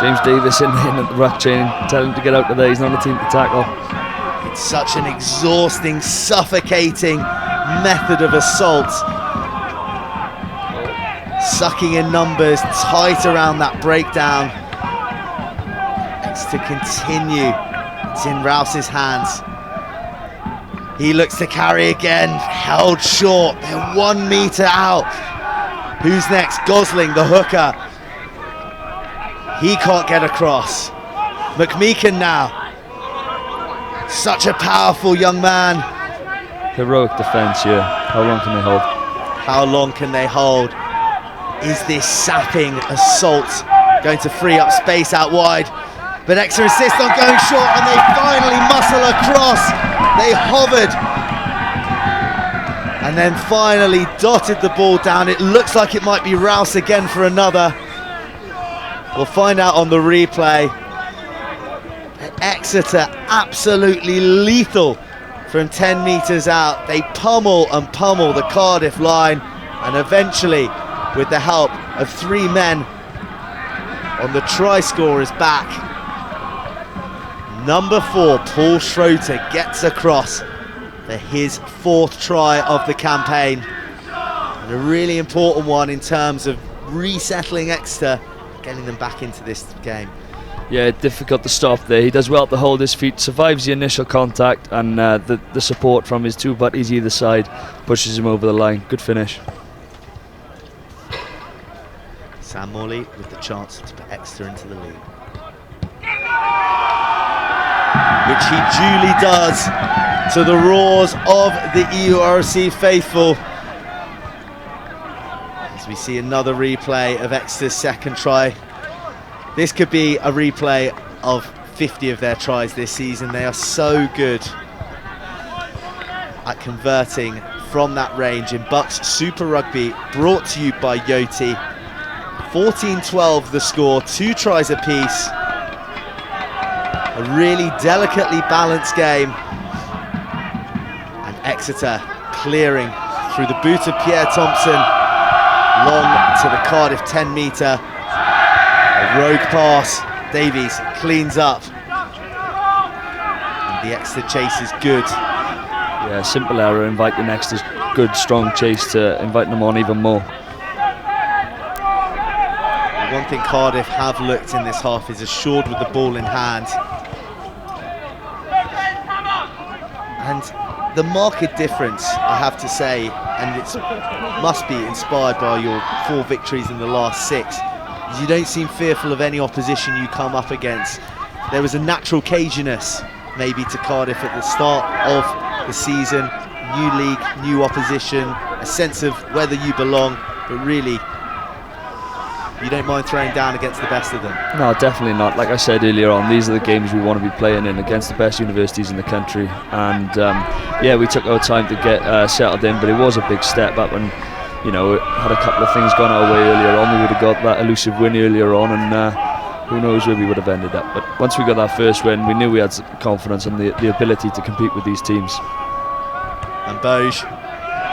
James Davis in at the ruck chain, tell him to get out of there. He's not a team to tackle. It's such an exhausting, suffocating method of assault. Sucking in numbers, tight around that breakdown. To continue. It's in Rouse's hands. He looks to carry again, held short. They're 1 metre out. Who's next? Gosling, the hooker. He can't get across. McMeekan now. Such a powerful young man. Heroic defence here. How long can they hold? How long can they hold? Is this sapping assault going to free up space out wide? But Exeter insist on going short, and they finally muscle across. They hovered and then finally dotted the ball down. It looks like it might be Rouse again for another. We'll find out on the replay. Exeter absolutely lethal from 10 metres out. They pummel and pummel the Cardiff line, and eventually, with the help of 3 men on the try scorer's back, number 4, Paul Schroeter, gets across for his 4th try of the campaign. And a really important one in terms of resettling Exeter, getting them back into this game. Yeah, difficult to stop there. He does well to hold his feet, survives the initial contact, and the support from his 2 buddies either side pushes him over the line. Good finish. Sam Morley with the chance to put Exeter into the lead, which he duly does, to the roars of the EURC faithful. As we see another replay of Exeter's 2nd try. This could be a replay of 50 of their tries this season. They are so good at converting from that range in BUCS Super Rugby, brought to you by Yoti. 14-12 the score, 2 tries apiece. A really delicately balanced game, and Exeter clearing through the boot of Pierre Thompson, long to the Cardiff 10 metre. A rogue pass, Davies cleans up, and the Exeter chase is good. Yeah, simple error, inviting Exeter's good strong chase to invite them on even more. One thing Cardiff have looked in this half is assured with the ball in hand. And the marked difference, I have to say, and it must be inspired by your 4 victories in the last 6, is you don't seem fearful of any opposition you come up against. There was a natural caginess maybe to Cardiff at the start of the season. New league, new opposition, a sense of whether you belong, but really you don't mind throwing down against the best of them. No, definitely not. Like I said earlier on, these are the games we want to be playing in against the best universities in the country. And yeah, we took our time to get settled in, but it was a big step up. And you know, had a couple of things gone our way earlier on, we would have got that elusive win earlier on, and who knows where we would have ended up. But once we got that first win, we knew we had confidence and the ability to compete with these teams. And Boge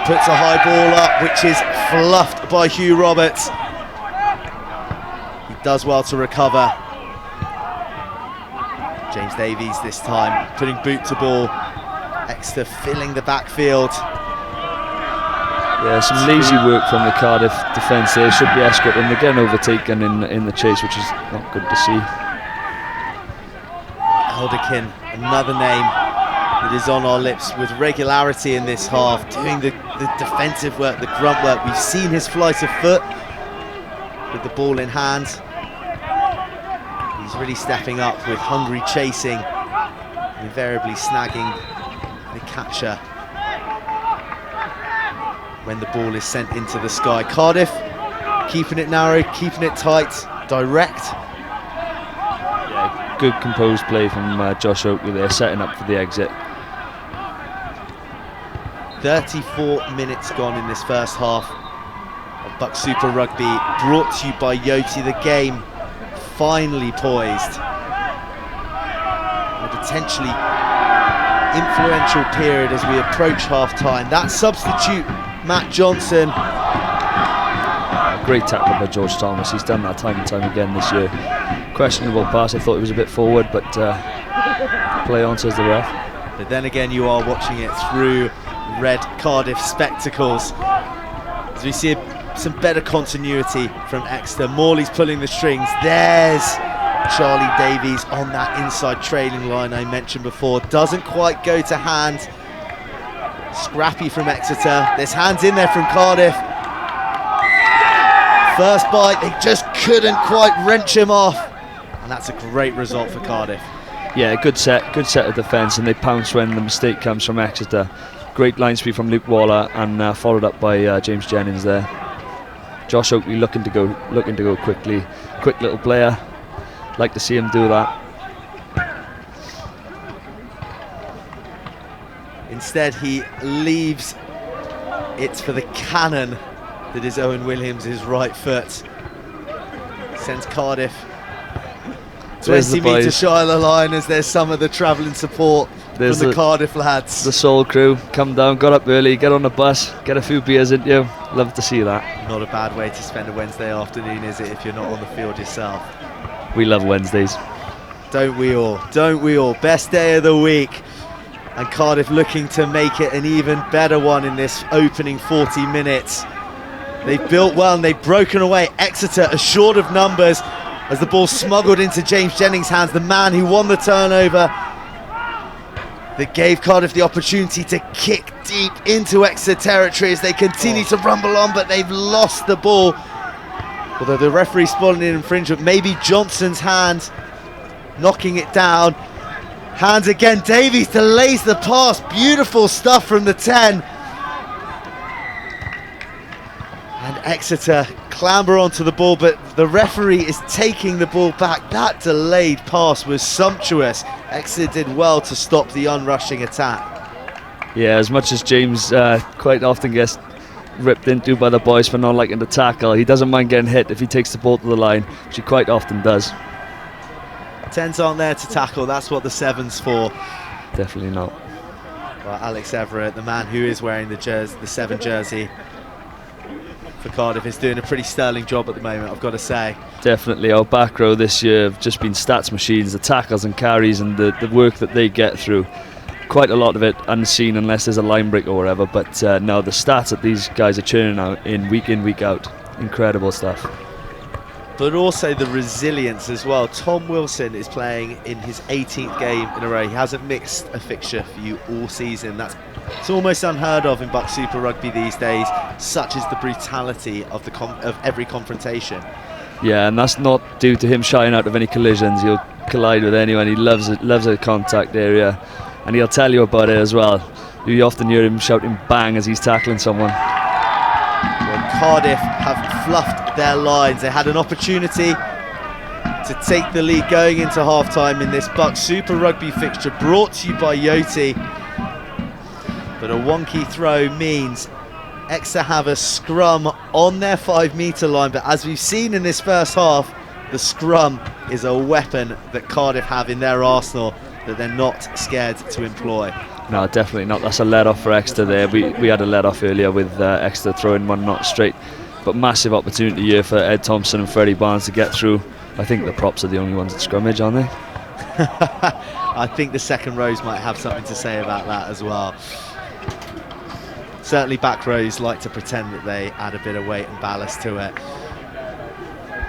puts a high ball up, which is fluffed by Hugh Roberts. He does well to recover. James Davies this time putting boot to ball. Exeter filling the backfield. Yeah, some lazy work from the Cardiff defence there. Should be escorted, and they're getting overtaken in the chase, which is not good to see. Elderkin, another name that is on our lips with regularity in this half, doing the defensive work, the grunt work. We've seen his flight of foot with the ball in hand. He's really stepping up with hungry chasing, invariably snagging the catcher when the ball is sent into the sky. Cardiff keeping it narrow, keeping it tight, direct. Yeah, good composed play from Josh Oakley there, setting up for the exit. 34 minutes gone in this first half of BUCS Super Rugby, brought to you by Yoti. The game finally poised. And a potentially influential period as we approach half-time. That substitute, Matt Johnson. A great tackle by George Thomas. He's done that time and time again this year. Questionable pass. I thought it was a bit forward, but play on, says the ref. But then again, you are watching it through red Cardiff spectacles as we see some better continuity from Exeter. Morley's pulling the strings. There's Charlie Davies on that inside trailing line I mentioned before. Doesn't quite go to hand. Scrappy from Exeter. There's hands in there from Cardiff. First bite, they just couldn't quite wrench him off. And that's a great result for Cardiff. Yeah, good set of defence, and they pounce when the mistake comes from Exeter. Great line speed from Luke Waller, and followed up by James Jennings there. Josh Oakley looking to go quickly. Quick little player. Like to see him do that. Instead, he leaves it for the cannon that is Owen Williams' right foot. Sends Cardiff 20 metres shy of the line as there's some of the travelling support from the Cardiff lads. The Soul crew come down, got up early, get on the bus, get a few beers into you. Love to see that. Not a bad way to spend a Wednesday afternoon, is it, if you're not on the field yourself? We love Wednesdays. Don't we all? Don't we all? Best day of the week. And Cardiff looking to make it an even better one in this opening 40 minutes. They've built well and they've broken away. Exeter are short of numbers as the ball smuggled into James Jennings' hands, the man who won the turnover that gave Cardiff the opportunity to kick deep into Exeter territory as they continue to rumble on, but they've lost the ball. Although the referee spotted an infringement, maybe Johnson's hand knocking it down. Hands again, Davies delays the pass. Beautiful stuff from the 10. And Exeter clamber onto the ball, but the referee is taking the ball back. That delayed pass was sumptuous. Exeter did well to stop the unrushing attack. Yeah, as much as James quite often gets ripped into by the boys for not liking to tackle, he doesn't mind getting hit if he takes the ball to the line, which he quite often does. 10s aren't there to tackle, that's what the 7's for. Definitely not. Well, Alex Everett, the man who is wearing the 7 jersey for Cardiff, is doing a pretty sterling job at the moment, I've got to say. Definitely, our back row this year have just been stats machines. The tackles and carries and the work that they get through, quite a lot of it unseen unless there's a line break or whatever, but no, the stats that these guys are churning out in, week out, incredible stuff. But also the resilience as well. Tom Wilson is playing in his 18th game in a row. He hasn't mixed a fixture for you all season. It's almost unheard of in BUCS Super Rugby these days, such is the brutality of every confrontation. Yeah, and that's not due to him shying out of any collisions. He'll collide with anyone. He loves a contact area, and he'll tell you about it as well. You often hear him shouting bang as he's tackling someone. Well, Cardiff have fluffed their lines. They had an opportunity to take the lead going into half-time in this BUCS Super Rugby fixture brought to you by Yoti. But a wonky throw means Exeter have a scrum on their 5-metre line, but as we've seen in this first half, the scrum is a weapon that Cardiff have in their arsenal that they're not scared to employ. No, definitely not. That's a let-off for Exeter there. We had a let-off earlier with Exeter throwing one knot straight, but massive opportunity here for Ed Thompson and Freddie Barnes to get through. I think the props are the only ones at scrummage, aren't they? I think the second rows might have something to say about that as well. Certainly back rows like to pretend that they add a bit of weight and ballast to it.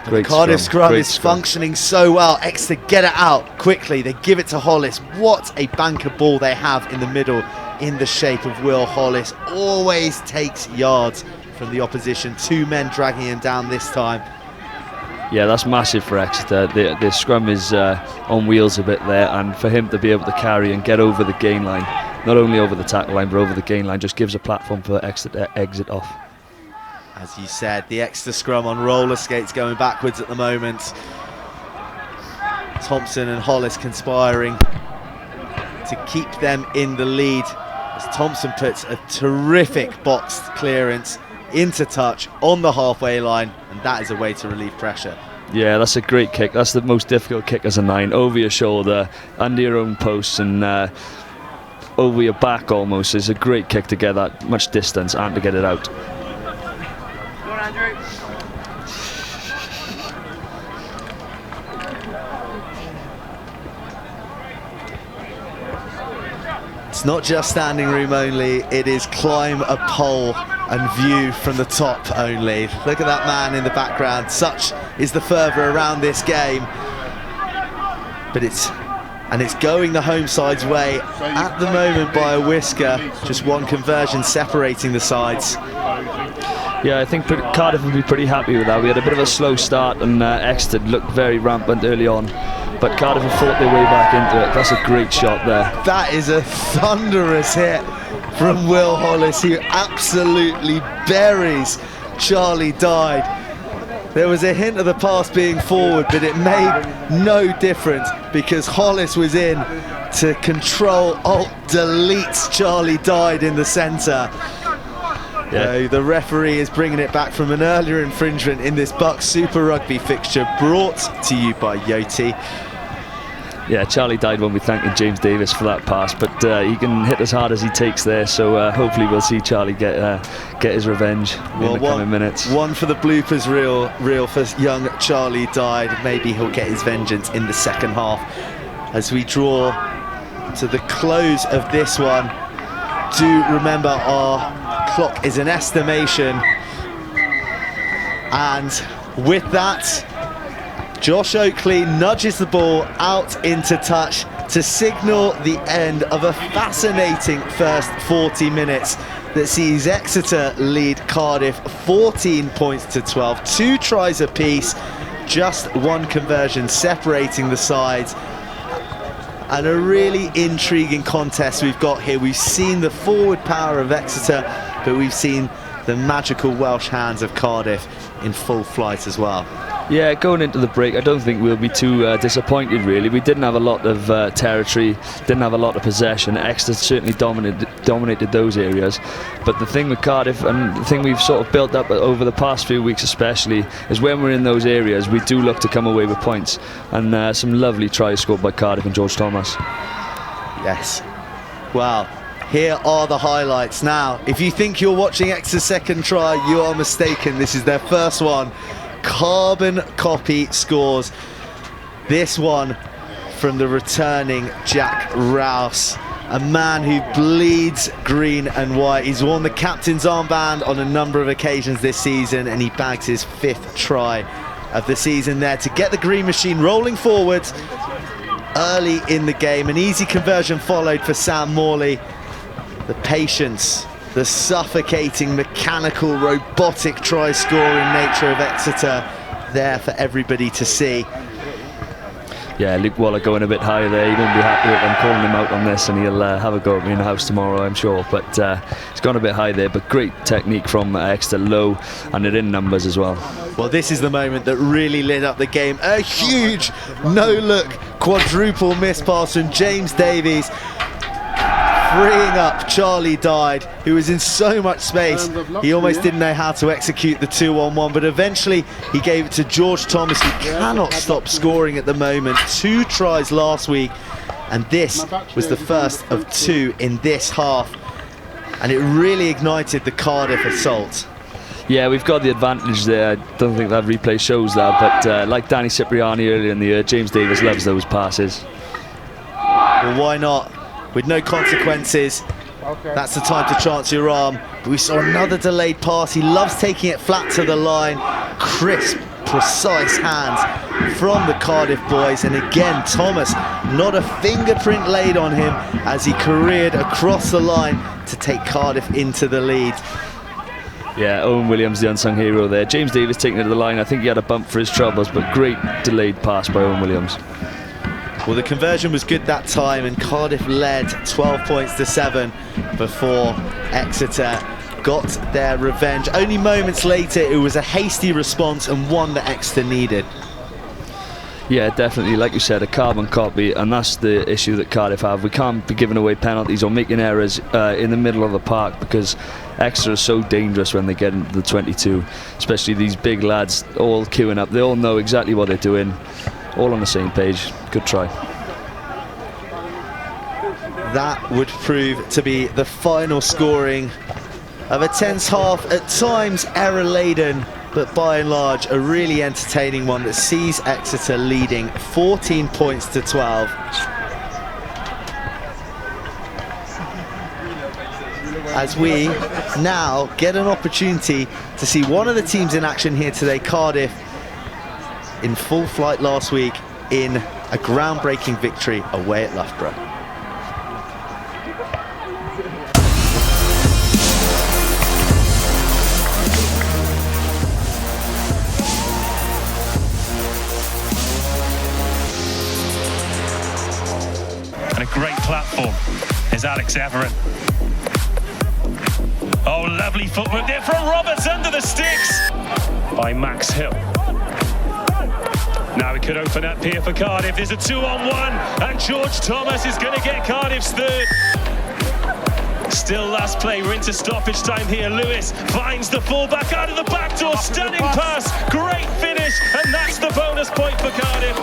But the Cardiff scrum is functioning so well. Exeter get it out quickly. They give it to Hollis. What a banker ball they have in the middle in the shape of Will Hollis. Always takes yards from the opposition. 2 men dragging him down this time. Yeah, that's massive for Exeter. The scrum is on wheels a bit there, and for him to be able to carry and get over the gain line, not only over the tackle line but over the gain line, just gives a platform for Exeter to exit off. As you said, the Exeter scrum on roller skates going backwards at the moment. Thompson and Hollis conspiring to keep them in the lead. The as Thompson puts a terrific boxed clearance into touch on the halfway line, and that is a way to relieve pressure. Yeah, that's a great kick. That's the most difficult kick as a 9. Over your shoulder, under your own posts, and over your back almost. It's a great kick to get that much distance and to get it out. Go on, Andrew. It's not just standing room only, it is climb a pole and view from the top only. Look at that man in the background. Such is the fervour around this game. But it's going the home side's way at the moment by a whisker. Just one conversion separating the sides. Yeah, I think Cardiff would be pretty happy with that. We had a bit of a slow start, and Exeter looked very rampant early on, but Cardiff have fought their way back into it. That's a great shot there. That is a thunderous hit from Will Hollis, who absolutely buries Charlie Dyde. There was a hint of the pass being forward, but it made no difference because Hollis was in to control, deletes Charlie Dyde in the centre. Yeah. The referee is bringing it back from an earlier infringement in this BUCS Super Rugby fixture, brought to you by Yoti. Yeah, Charlie Dyde won't be thanking James Davis for that pass, but he can hit as hard as he takes there, so hopefully we'll see Charlie get his revenge in the coming minutes. One for the bloopers reel for young Charlie Dyde. Maybe he'll get his vengeance in the second half. As we draw to the close of this one, do remember our clock is an estimation, and with that, Josh Oakley nudges the ball out into touch to signal the end of a fascinating first 40 minutes that sees Exeter lead Cardiff 14 points to 12, 2 tries apiece, just one conversion separating the sides. And a really intriguing contest we've got here. We've seen the forward power of Exeter, but we've seen the magical Welsh hands of Cardiff in full flight as well. Yeah, going into the break, I don't think we'll be too disappointed, really. We didn't have a lot of territory, didn't have a lot of possession. Exeter certainly dominated those areas. But the thing with Cardiff, and the thing we've sort of built up over the past few weeks especially, is when we're in those areas, we do look to come away with points. And some lovely tries scored by Cardiff and George Thomas. Yes. Well, here are the highlights. Now, if you think you're watching Exeter's second try, you are mistaken. This is their first one. Carbon copy scores. This one from the returning Jack Rouse, a man who bleeds green and white. He's worn the captain's armband on a number of occasions this season, and he bags his 5th try of the season there to get the Green Machine rolling forward early in the game. An easy conversion followed for Sam Morley. The patience, the suffocating, mechanical, robotic try-scoring nature of Exeter there for everybody to see. Yeah, Luke Waller going a bit higher there. He won't be happy with them calling him out on this, and he'll have a go at me in the house tomorrow, I'm sure. But he's gone a bit high there, but great technique from Exeter, low, and they're in numbers as well. Well, this is the moment that really lit up the game. A huge no-look quadruple miss pass from James Davies, freeing up Charlie Dyde, who was in so much space he almost didn't know how to execute the 2-on-1, but eventually he gave it to George Thomas, who cannot stop scoring at the moment. 2 tries last week, and this was the first of 2 in this half, and it really ignited the Cardiff assault. Yeah, we've got the advantage there. I don't think that replay shows that, but like Danny Cipriani earlier in the year, James Davis loves those passes. Well, why not? With no consequences, that's the time to chance your arm. But we saw another delayed pass. He loves taking it flat to the line. Crisp, precise hands from the Cardiff boys. And again, Thomas, not a fingerprint laid on him as he careered across the line to take Cardiff into the lead. Yeah, Owen Williams, the unsung hero there. James Davis taking it to the line. I think he had a bump for his troubles, but great delayed pass by Owen Williams. Well, the conversion was good that time, and Cardiff led 12 points to 7 before Exeter got their revenge. Only moments later, it was a hasty response and one that Exeter needed. Yeah, definitely. Like you said, a carbon copy, and that's the issue that Cardiff have. We can't be giving away penalties or making errors in the middle of the park, because Exeter is so dangerous when they get into the 22, especially these big lads all queuing up. They all know exactly what they're doing, all on the same page. Good try. That would prove to be the final scoring of a tense half, at times error-laden, but by and large a really entertaining one that sees Exeter leading 14 points to 12. As we now get an opportunity to see one of the teams in action here today, Cardiff, in full flight last week in a groundbreaking victory away at Loughborough. And a great platform is Alex Everett. Oh, lovely footwork there from Roberts under the sticks by Max Hill. Now it could open up here for Cardiff. There's a 2-on-1 and George Thomas is going to get Cardiff's third. Still last play, we're into stoppage time here. Lewis finds the fullback out of the back door. Stunning pass, great finish, and that's the bonus point for Cardiff.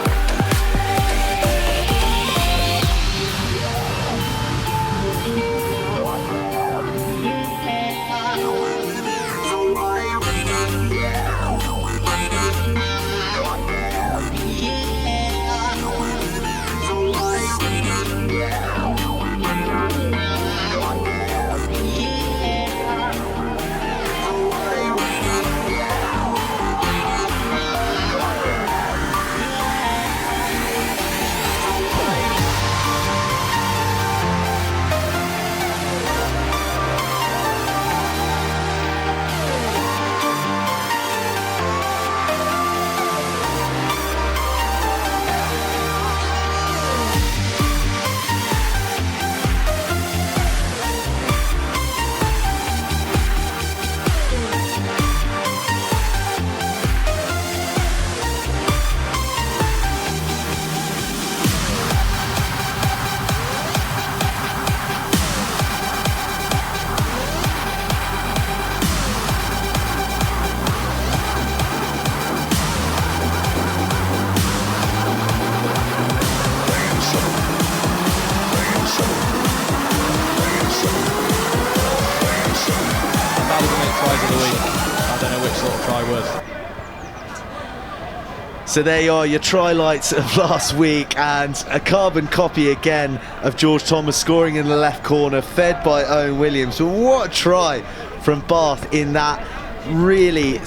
So there you are, your try-lights of last week, and a carbon copy again of George Thomas scoring in the left corner, fed by Owen Williams. But what a try from Bath in that really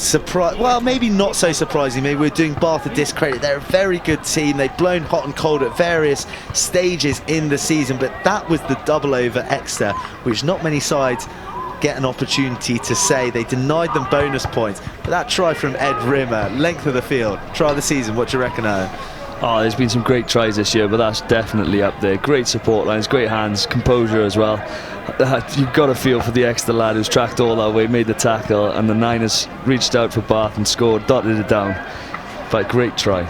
well, maybe not so surprising. Maybe we're doing Bath a discredit. They're a very good team. They've blown hot and cold at various stages in the season, but that was the double over Exeter, which not many sides get an opportunity to say. They denied them bonus points, but that try from Ed Rimmer, length of the field, try of the season. What do you reckon, Owen? Oh, there's been some great tries this year, but that's definitely up there. Great support lines, great hands, composure as well. You've got to feel for the Exeter lad who's tracked all that way, made the tackle, and the Niners reached out for Bath and scored, dotted it down. But great try.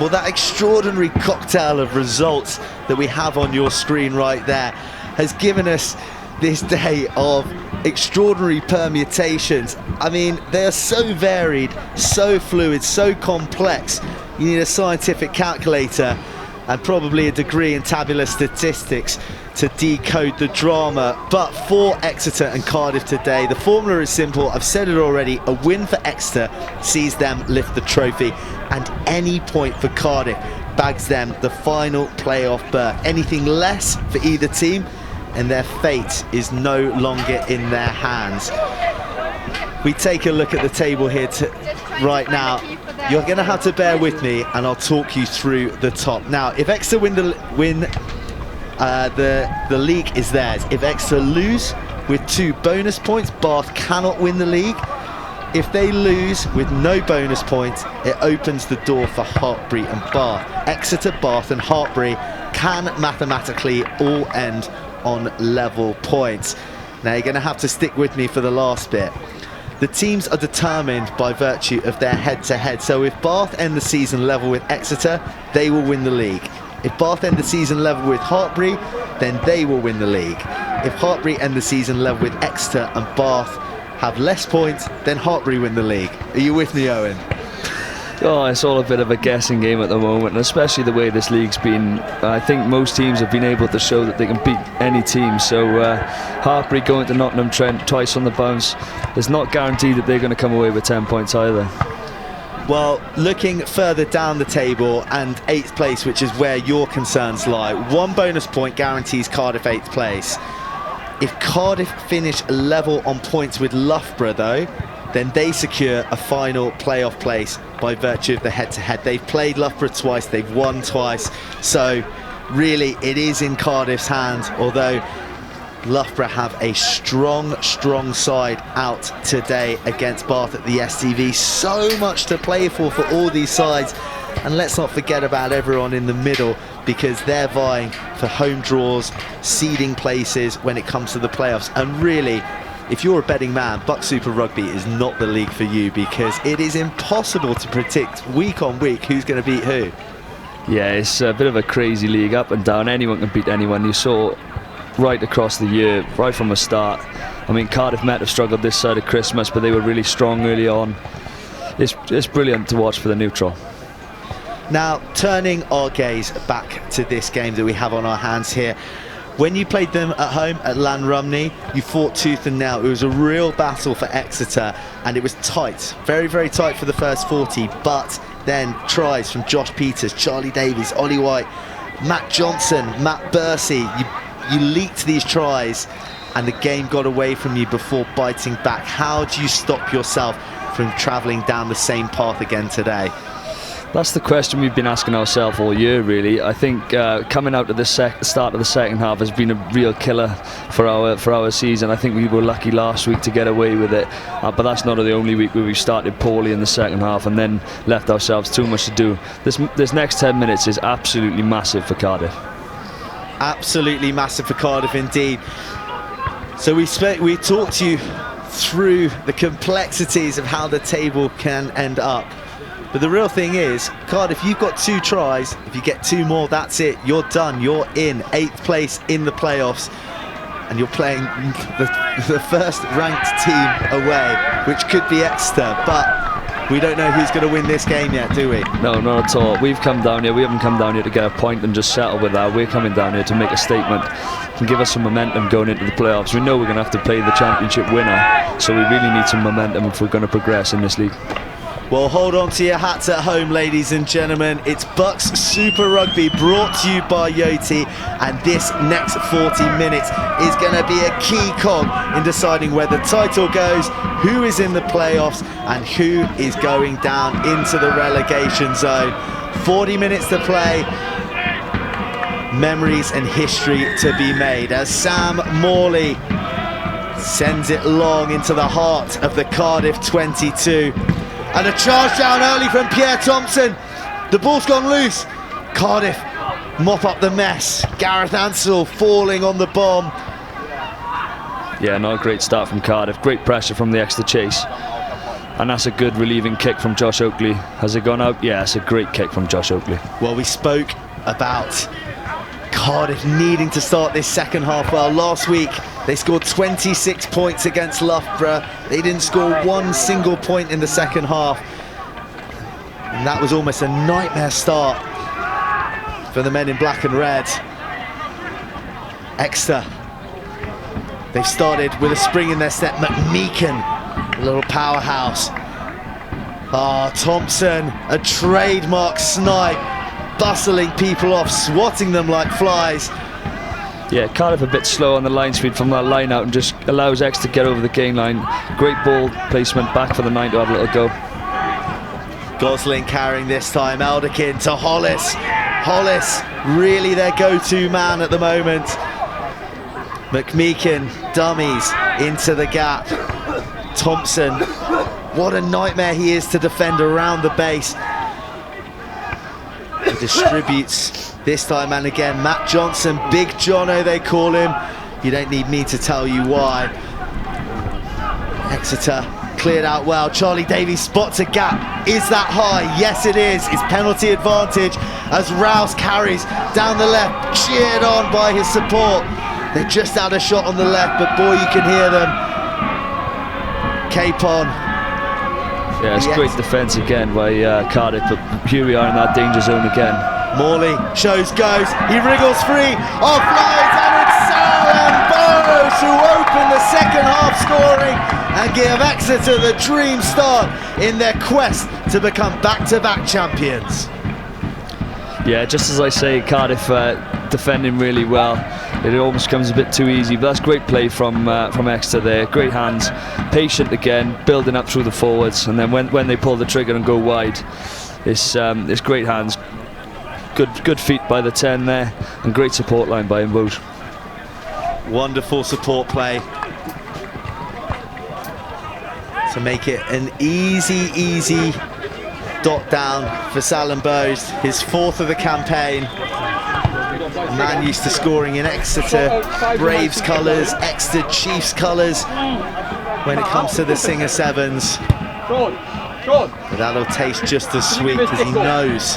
Well, that extraordinary cocktail of results that we have on your screen right there has given us this day of extraordinary permutations. I mean, they are so varied, so fluid, so complex. You need a scientific calculator and probably a degree in tabular statistics to decode the drama. But for Exeter and Cardiff today, the formula is simple. I've said it already. A win for Exeter sees them lift the trophy, and any point for Cardiff bags them the final playoff berth. Anything less for either team, and their fate is no longer in their hands. We take a look at the table here right now. You're going to have to bear with me, and I'll talk you through the top. Now, if Exeter win the league is theirs. If Exeter lose with 2 bonus points, Bath cannot win the league. If they lose with no bonus points, it opens the door for Hartpury and Bath. Exeter, Bath and Hartpury can mathematically all end on level points. Now you're going to have to stick with me for the last bit. the teams are determined by virtue of their head-to-head. So if Bath end the season level with Exeter, they will win the league. If Bath end the season level with Hartpury, then they will win the league. If Hartpury end the season level with Exeter and Bath have less points, then Hartpury win the league. Are you with me, Owen? Oh, it's all a bit of a guessing game at the moment, and especially the way this league's been. I think most teams have been able to show that they can beat any team. So Hartpury going to Nottingham Trent twice on the bounce, it's not guaranteed that they're going to come away with 10 points either. Well, looking further down the table and 8th place, which is where your concerns lie, 1 bonus point guarantees Cardiff 8th place. If Cardiff finish level on points with Loughborough though, then they secure a final playoff place by virtue of the head-to-head. They've played Loughborough twice, they've won twice, so really it is in Cardiff's hands, although Loughborough have a strong side out today against Bath at the STV. So much to play for all these sides, and let's not forget about everyone in the middle, because they're vying for home draws, seeding places when it comes to the playoffs. And really, if you're a betting man, BUCS Super Rugby is not the league for you, because it is impossible to predict week on week who's going to beat who. Yeah, it's a bit of a crazy league, up and down. Anyone can beat anyone. You saw right across the year, right from the start. I mean, Cardiff Met have struggled this side of Christmas, but they were really strong early on. It's brilliant to watch for the neutral. Now, turning our gaze back to this game that we have on our hands here. When you played them at home at Llanrumney, you fought tooth and nail. It was a real battle for Exeter, and it was tight, very tight for the first 40, but then tries from Josh Peters, Charlie Davies, Ollie White, Matt Johnson, Matt Bursey. You leaked these tries and the game got away from you before biting back. How do you stop yourself from travelling down the same path again today? That's the question we've been asking ourselves all year, really. I think coming out of the start of the second half has been a real killer for our season. I think we were lucky last week to get away with it, but that's not the only week where we started poorly in the second half and then left ourselves too much to do. This next 10 minutes is absolutely massive for Cardiff. Absolutely massive for Cardiff indeed. So we talked you through the complexities of how the table can end up. But the real thing is, Cardiff, you've got 2 tries. If you get 2 more, that's it. You're done. You're in 8th place in the playoffs. And you're playing the first ranked team away, which could be Exeter. But we don't know who's going to win this game yet, do we? No, not at all. We've come down here. We haven't come down here to get a point and just settle with that. We're coming down here to make a statement and give us some momentum going into the playoffs. We know we're going to have to play the championship winner, so we really need some momentum if we're going to progress in this league. Well, hold on to your hats at home, ladies and gentlemen. It's BUCS Super Rugby, brought to you by Yoti, and this next 40 minutes is going to be a key cog in deciding where the title goes, who is in the playoffs, and who is going down into the relegation zone. 40 minutes to play, memories and history to be made, as Sam Morley sends it long into the heart of the Cardiff 22. And a charge down early from Pierre Thompson. The ball's gone loose. Cardiff mop up the mess. Gareth Ansell falling on the bomb. Yeah, not a great start from Cardiff. Great pressure from the Exeter chase. And that's a good relieving kick from Josh Oakley. Has it gone out? Yeah, it's a great kick from Josh Oakley. Well, we spoke about Cardiff needing to start this second half well. Last week, they scored 26 points against Loughborough. They didn't score 1 single point in the second half. And that was almost a nightmare start for the men in black and red. Exeter, they've started with a spring in their step. McMeekan, a little powerhouse. Thompson, a trademark snipe, bustling people off, swatting them like flies. Yeah, Cardiff a bit slow on the line speed from that line out and just allows Exeter to get over the gain line. Great ball placement back for the 9 to have a little go. Gosling carrying this time, Elderkin to Hollis. Hollis, really their go-to man at the moment. McMeekan, dummies into the gap. Thompson, what a nightmare he is to defend around the base. He distributes this time and again. Matt Johnson, Big Jono they call him. You don't need me to tell you why. Exeter cleared out well. Charlie Davies spots a gap. Is that high? Yes, it is. It's penalty advantage as Rouse carries down the left, cheered on by his support. They just had a shot on the left, but boy, you can hear them. Capon. Yeah, it's great defence again by Cardiff, but here we are in that danger zone again. Morley shows goes, he wriggles free, offloads, and it's Sal Burrows who open the second half scoring and give Exeter the dream start in their quest to become back-to-back champions. Yeah, just as I say, Cardiff defending really well. It almost comes a bit too easy, but that's great play from Exeter there. Great hands, patient again, building up through the forwards, and then when they pull the trigger and go wide, it's great hands. Good feet by the 10 there, and great support line by them both. Wonderful support play to make it an easy dot down for Sal Bowes, his 4th of the campaign. A man used to scoring in Exeter Braves colours, Exeter Chiefs colours when it comes to the Singer Sevens. But that'll taste just as sweet as he knows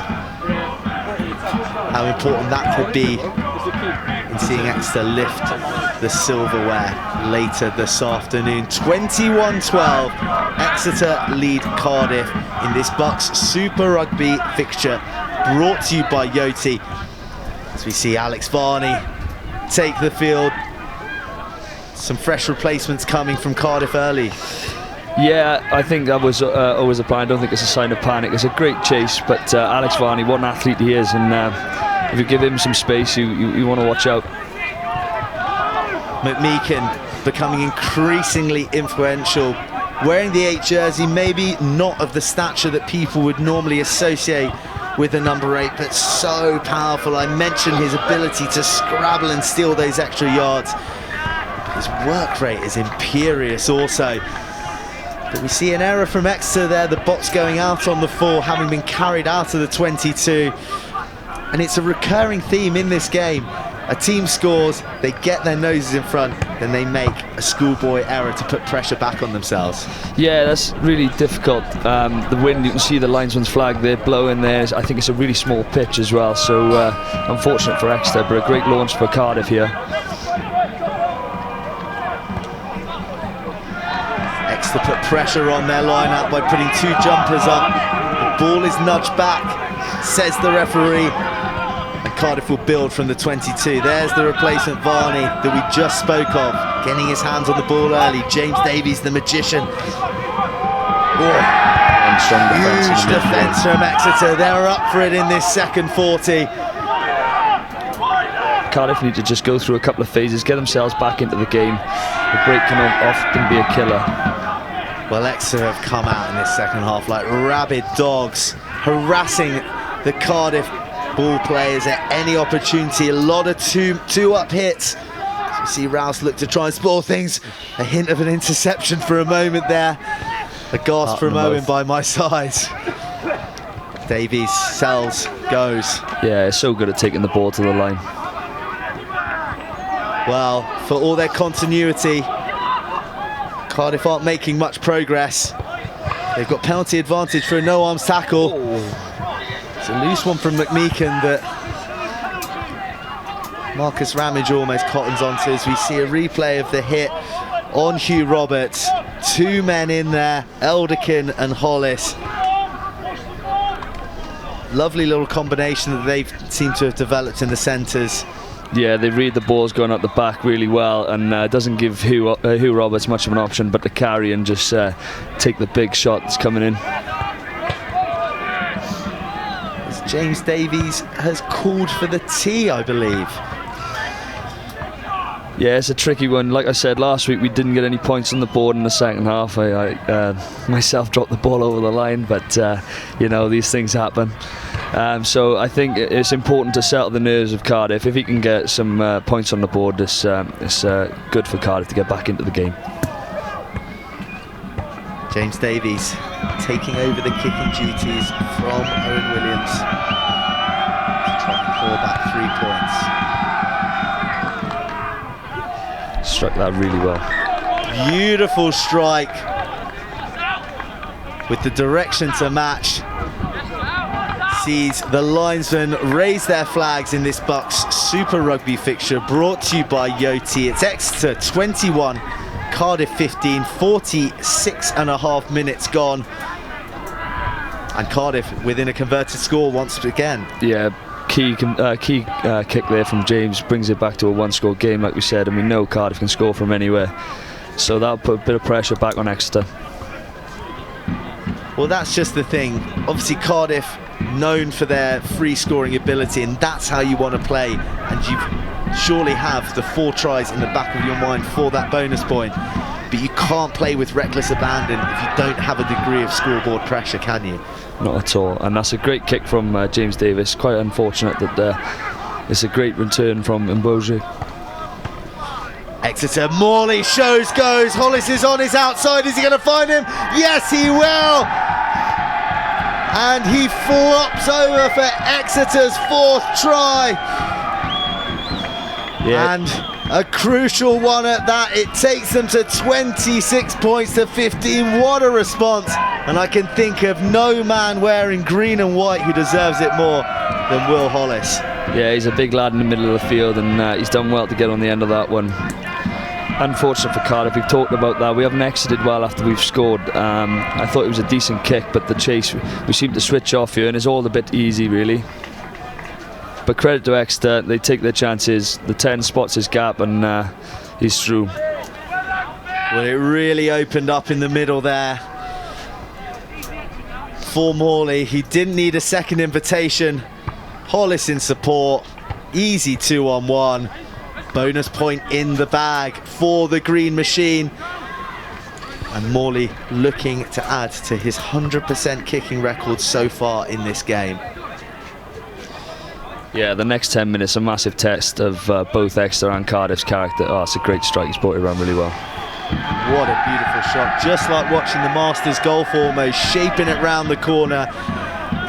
how important that could be in seeing Exeter lift the silverware later this afternoon. 21-12, Exeter lead Cardiff in this BUCS Super Rugby fixture, brought to you by Yoti. As we see Alex Varney take the field. Some fresh replacements coming from Cardiff early. Yeah, I think that was always a plan. I don't think it's a sign of panic. It's a great chase, but Alex Varney, what an athlete he is, and if you give him some space, you want to watch out. McMeekin becoming increasingly influential, wearing the 8 jersey, maybe not of the stature that people would normally associate with the number 8, but so powerful. I mentioned his ability to scrabble and steal those extra yards. His work rate is imperious also. But we see an error from Exeter there, the box going out on the 4, having been carried out of the 22. And it's a recurring theme in this game. A team scores, they get their noses in front, then they make a schoolboy error to put pressure back on themselves. Yeah, that's really difficult. The wind, you can see the linesman's flag there blowing there. I think it's a really small pitch as well, so unfortunate for Exeter, but a great launch for Cardiff here. Exeter put pressure on their line-up by putting 2 jumpers up. The ball is nudged back, says the referee. Cardiff will build from the 22. There's the replacement Varney that we just spoke of, getting his hands on the ball early. James Davies, the magician. And strong Huge defence from Exeter. They're up for it in this second 40. Cardiff need to just go through a couple of phases, get themselves back into the game. The break can often be a killer. Well, Exeter have come out in this second half like rabid dogs, harassing the Cardiff ball players at any opportunity. A lot of two-up hits. So you see Rouse look to try and spoil things. A hint of an interception for a moment there. A gasp from Owen by my side. Davies sells, goes. Yeah, so good at taking the ball to the line. Well, for all their continuity, Cardiff aren't making much progress. They've got penalty advantage for a no-arms tackle. It's a loose one from McMeekin that Marcus Ramage almost cottons onto as we see a replay of the hit on Hugh Roberts. 2 men in there, Elderkin and Hollis. Lovely little combination that they seem to have developed in the centres. Yeah, they read the balls going out the back really well, and doesn't give Hugh Roberts much of an option but to carry and just take the big shot that's coming in. James Davies has called for the tee, I believe. Yeah, it's a tricky one. Like I said last week, we didn't get any points on the board in the second half. I myself dropped the ball over the line, but you know, these things happen. So I think it's important to settle the nerves of Cardiff. If he can get some points on the board, it's good for Cardiff to get back into the game. James Davies taking over the kicking duties from Owen Williams to try and claw back 3 points. Struck that really well. Beautiful strike with the direction to match. Sees the linesmen raise their flags in this BUCS Super Rugby fixture, brought to you by Yoti. It's Exeter 21, Cardiff 15, 46.5 minutes gone. And Cardiff within a converted score once again. Yeah, key kick there from James brings it back to a one-score game, like we said, and we know Cardiff can score from anywhere. So that'll put a bit of pressure back on Exeter. Well, that's just the thing. Obviously, Cardiff known for their free scoring ability, and that's how you want to play. And you surely have the 4 tries in the back of your mind for that bonus point. But you can't play with reckless abandon if you don't have a degree of scoreboard pressure, can you? Not at all. And that's a great kick from James Davis. Quite unfortunate that it's a great return from Mboje. Exeter, Morley shows goes. Hollis is on his outside. Is he going to find him? Yes, he will. And he flops over for Exeter's 4th try. Yeah. And a crucial one at that. It takes them to 26 points to 15. What a response. And I can think of no man wearing green and white who deserves it more than Will Hollis. Yeah, he's a big lad in the middle of the field, and he's done well to get on the end of that one. Unfortunate for Cardiff, we've talked about that. We haven't exited well after we've scored. I thought it was a decent kick, but the chase, we seem to switch off here, and it's all a bit easy, really. But credit to Exeter, they take their chances. The 10 spots his gap, and he's through. Well, it really opened up in the middle there for Morley. He didn't need a second invitation. Hollis in support. Easy 2-on-1. Bonus point in the bag for the Green Machine. And Morley looking to add to his 100% kicking record so far in this game. Yeah, the next 10 minutes, a massive test of both Exeter and Cardiff's character. Oh, it's a great strike. He's brought it around really well. What a beautiful shot. Just like watching the Masters golf almost, shaping it round the corner,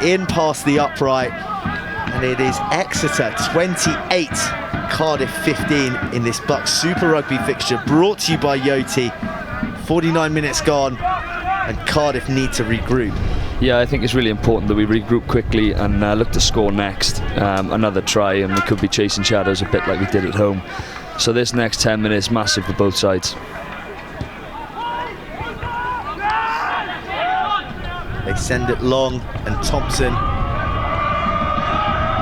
in past the upright. And it is Exeter 28, Cardiff 15 in this BUCS Super Rugby fixture, brought to you by Yoti. 49 minutes gone, and Cardiff need to regroup. Yeah, I think it's really important that we regroup quickly and look to score next. Another try, and we could be chasing shadows a bit like we did at home. So this next 10 minutes, massive for both sides. They send it long, and Thompson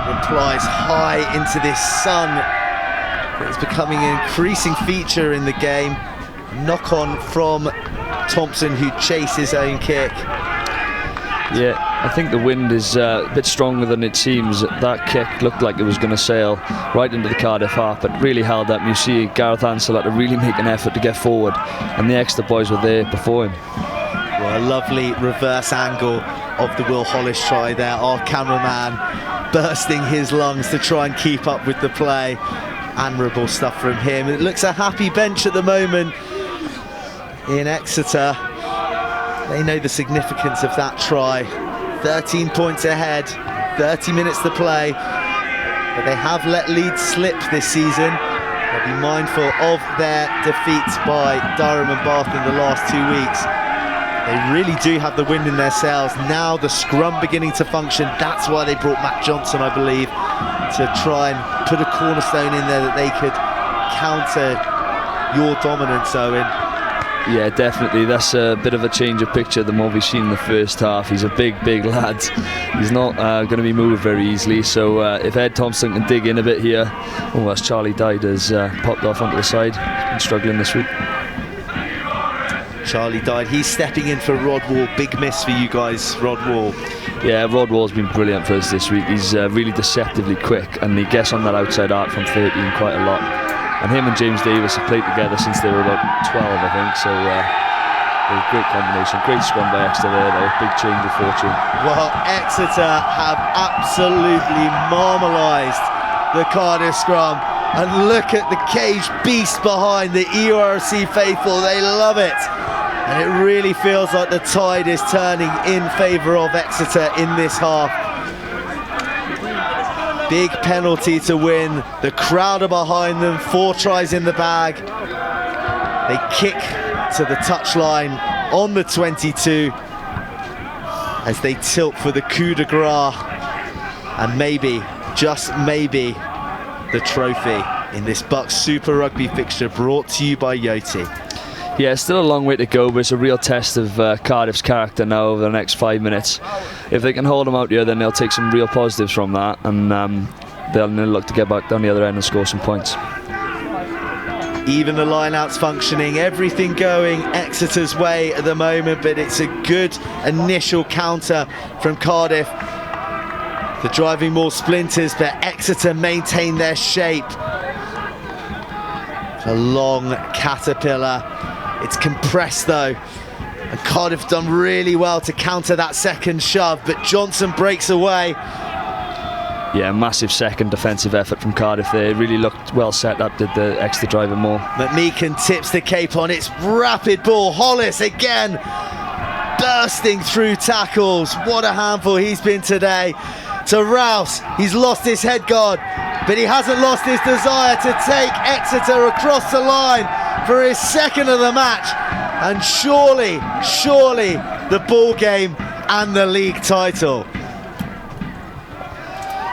replies high into this sun. It's becoming an increasing feature in the game. Knock on from Thompson, who chased his own kick. Yeah, I think the wind is a bit stronger than it seems. That kick looked like it was going to sail right into the Cardiff half, but really held up. You see Gareth Ansell had to really make an effort to get forward, and the Exeter boys were there before him. Well, a lovely reverse angle of the Will Hollis try there. Our cameraman bursting his lungs to try and keep up with the play. Admirable stuff from him. It looks a happy bench at the moment in Exeter. They know the significance of that try. 13 points ahead, 30 minutes to play, but they have let leads slip this season. They'll be mindful of their defeats by Durham and Bath in the last 2 weeks. They really do have the wind in their sails. Now the scrum beginning to function. That's why they brought Matt Johnson, I believe, to try and put a cornerstone in there that they could counter your dominance, Owen. Yeah, definitely. That's a bit of a change of picture than what we've seen in the first half. He's a big lad. He's not going to be moved very easily. So if Ed Thompson can dig in a bit here. Oh, that's Charlie Dyde has popped off onto the side. He's been struggling this week. Charlie Dyde, he's stepping in for Rod Wall. Big miss for you guys, Rod Wall. Yeah, Rod Wall's been brilliant for us this week. He's really deceptively quick, and he gets on that outside arc from 13 quite a lot. And him and James Davis have played together since they were about 12, I think. So a great combination. Great scrum by Exeter there, though. Big change of fortune. Well, Exeter have absolutely marmalised the Cardiff scrum. And look at the cage beast behind the ERC faithful. They love it. And it really feels like the tide is turning in favour of Exeter in this half. Big penalty to win. The crowd are behind them. 4 tries in the bag. They kick to the touchline on the 22. as they tilt for the coup de grace and maybe, just maybe, the trophy in this BUCS Super Rugby fixture brought to you by Yoti. Yeah, still a long way to go, but it's a real test of Cardiff's character now over the next 5 minutes. If they can hold them out here, then they'll take some real positives from that, and they'll look to get back down the other end and score some points. Even the line-out's functioning, everything going Exeter's way at the moment, but it's a good initial counter from Cardiff. The driving more splinters, but Exeter maintain their shape. A long caterpillar. It's compressed though, and Cardiff done really well to counter that second shove, but Johnson breaks away. Yeah, massive second defensive effort from Cardiff there. It really looked well set up, did the Exeter driver more. McMeekan tips the cape on, it's rapid ball. Hollis again, bursting through tackles. What a handful he's been today. To Rouse, he's lost his head guard, but he hasn't lost his desire to take Exeter across the line for his second of the match, and surely the ball game and the league title.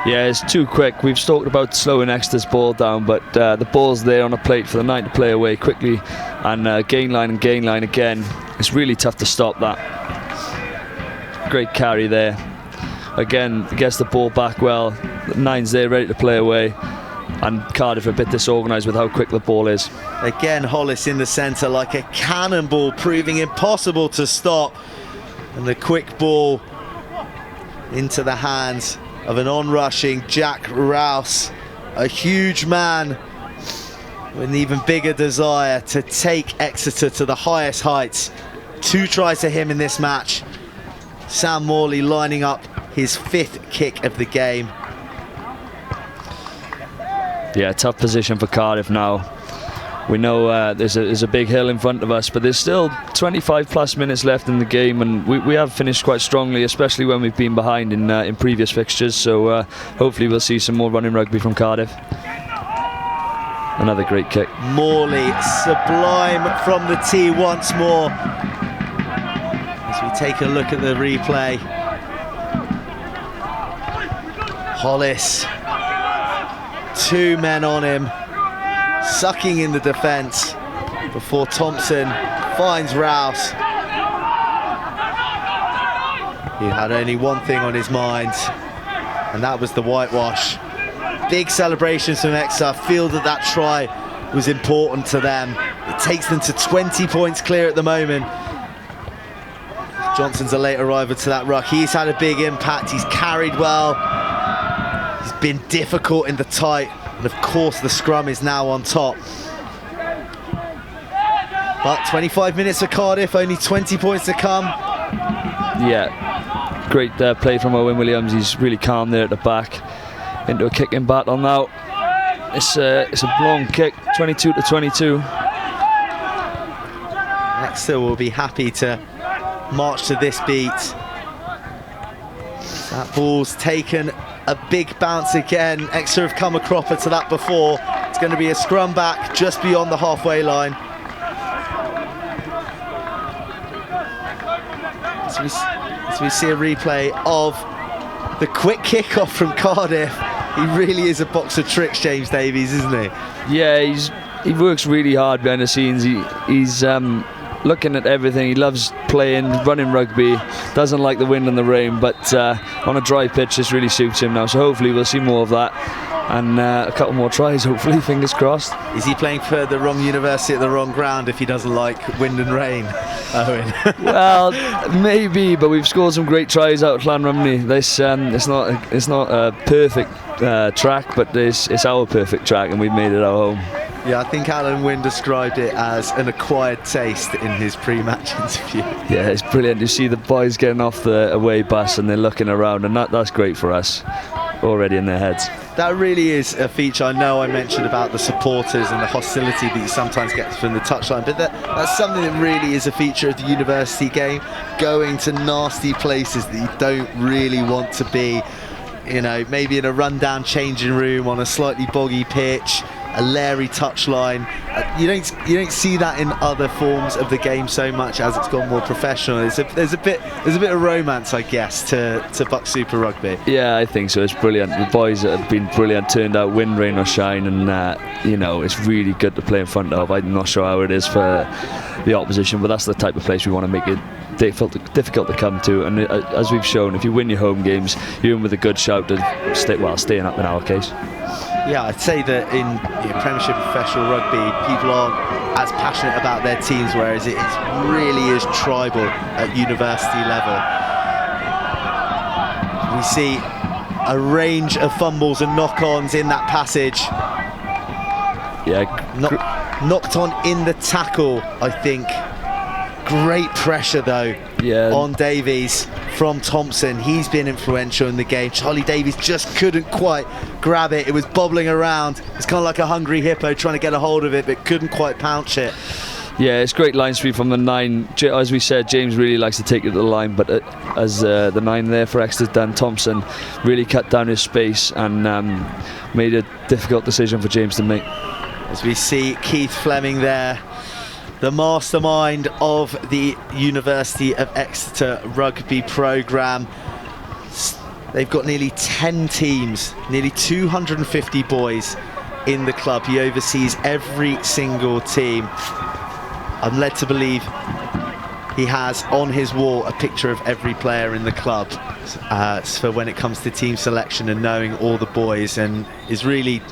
Yeah, it's too quick. We've talked about slowing Exeter's ball down, but the ball's there on a plate for the 9 to play away quickly, and gain line again. It's really tough to stop that. Great carry there. Again, gets the ball back well. The 9's there ready to play away, and Cardiff are a bit disorganised with how quick the ball is. Again, Hollis in the centre like a cannonball, proving impossible to stop. And the quick ball into the hands of an on-rushing Jack Rouse, a huge man with an even bigger desire to take Exeter to the highest heights. 2 tries to him in this match. Sam Morley lining up his 5th kick of the game. Yeah, tough position for Cardiff now. We know there's a big hill in front of us, but there's still 25 plus minutes left in the game, and we have finished quite strongly, especially when we've been behind in previous fixtures. So hopefully we'll see some more running rugby from Cardiff. Another great kick. Morley, sublime from the tee once more. As we take a look at the replay. Hollis, 2 men on him, sucking in the defence before Thompson finds Rouse. He had only one thing on his mind, and that was the whitewash. Big celebrations from Exeter, feel that try was important to them. It takes them to 20 points clear at the moment. Johnson's a late arrival to that ruck. He's had a big impact, he's carried well. He's been difficult in the tight, and of course the scrum is now on top. But 25 minutes for Cardiff, only 20 points to come. Yeah, great play from Owen Williams. He's really calm there at the back. Into a kicking battle now. It's a long kick, 22 to 22. Exeter will be happy to march to this beat. That ball's taken a big bounce again. Exeter have come a cropper to that before. It's going to be a scrum back just beyond the halfway line. As we see a replay of the quick kickoff from Cardiff. He really is a box of tricks, James Davies, isn't he? Yeah, he works really hard behind the scenes. He's looking at everything. He loves playing, running rugby, doesn't like the wind and the rain, but on a dry pitch this really suits him now, so hopefully we'll see more of that, and a couple more tries, hopefully, fingers crossed. Is he playing for the wrong university at the wrong ground if he doesn't like wind and rain, Owen? Well, maybe, but we've scored some great tries out at Llanrumney. This it's not a perfect track, but it's our perfect track, and we've made it our home. Yeah, I think Alan Wynne described it as an acquired taste in his pre-match interview. Yeah, it's brilliant. You see the boys getting off the away bus and they're looking around, and that's great for us, already in their heads. That really is a feature. I know I mentioned about the supporters and the hostility that you sometimes get from the touchline, but that's something that really is a feature of the university game, going to nasty places that you don't really want to be. You know, maybe in a rundown changing room on a slightly boggy pitch. a Larry touchline. You don't see that in other forms of the game so much as it's gone more professional. There's a bit of romance, I guess, to BUCS Super Rugby. Yeah, I think so. It's brilliant. The boys have been brilliant, turned out, wind, rain or shine, and it's really good to play in front of. I'm not sure how it is for the opposition, but that's the type of place we want to make it difficult to come to. And as we've shown, if you win your home games, you're in with a good shout to staying up in our case. Yeah, I'd say that in Premiership professional rugby, people aren't as passionate about their teams, whereas it really is tribal at university level. We see a range of fumbles and knock-ons in that passage. Yeah, knocked on in the tackle, I think. Great pressure though on Davies from Thompson. He's been influential in the game. Charlie Davies just couldn't quite grab it. It was bobbling around. It's kind of like a hungry hippo trying to get a hold of it, but couldn't quite pounce it. Yeah, it's great line speed from the 9. As we said, James really likes to take it to the line, but as the 9 there for Exeter, Dan Thompson, really cut down his space and made a difficult decision for James to make. As we see Keith Fleming there, the mastermind of the University of Exeter rugby programme. They've got nearly 10 teams, nearly 250 boys in the club. He oversees every single team. I'm led to believe he has on his wall a picture of every player in the club for when it comes to team selection and knowing all the boys, and is really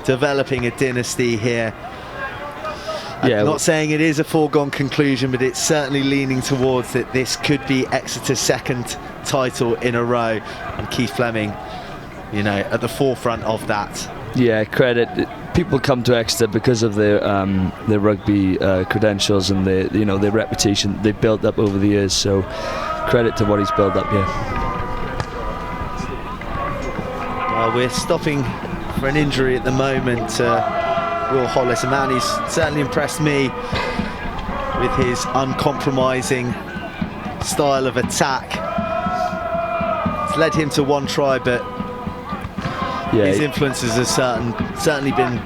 developing a dynasty here. Yeah, I'm not saying it is a foregone conclusion, but it's certainly leaning towards that this could be Exeter's second title in a row, and Keith Fleming, at the forefront of that. Yeah, credit. People come to Exeter because of their rugby credentials and their reputation they've built up over the years. So credit to what he's built up here. Well, we're stopping for an injury at the moment. Will Hollis, a man who's certainly impressed me with his uncompromising style of attack. It's led him to one try, but his influences have certainly been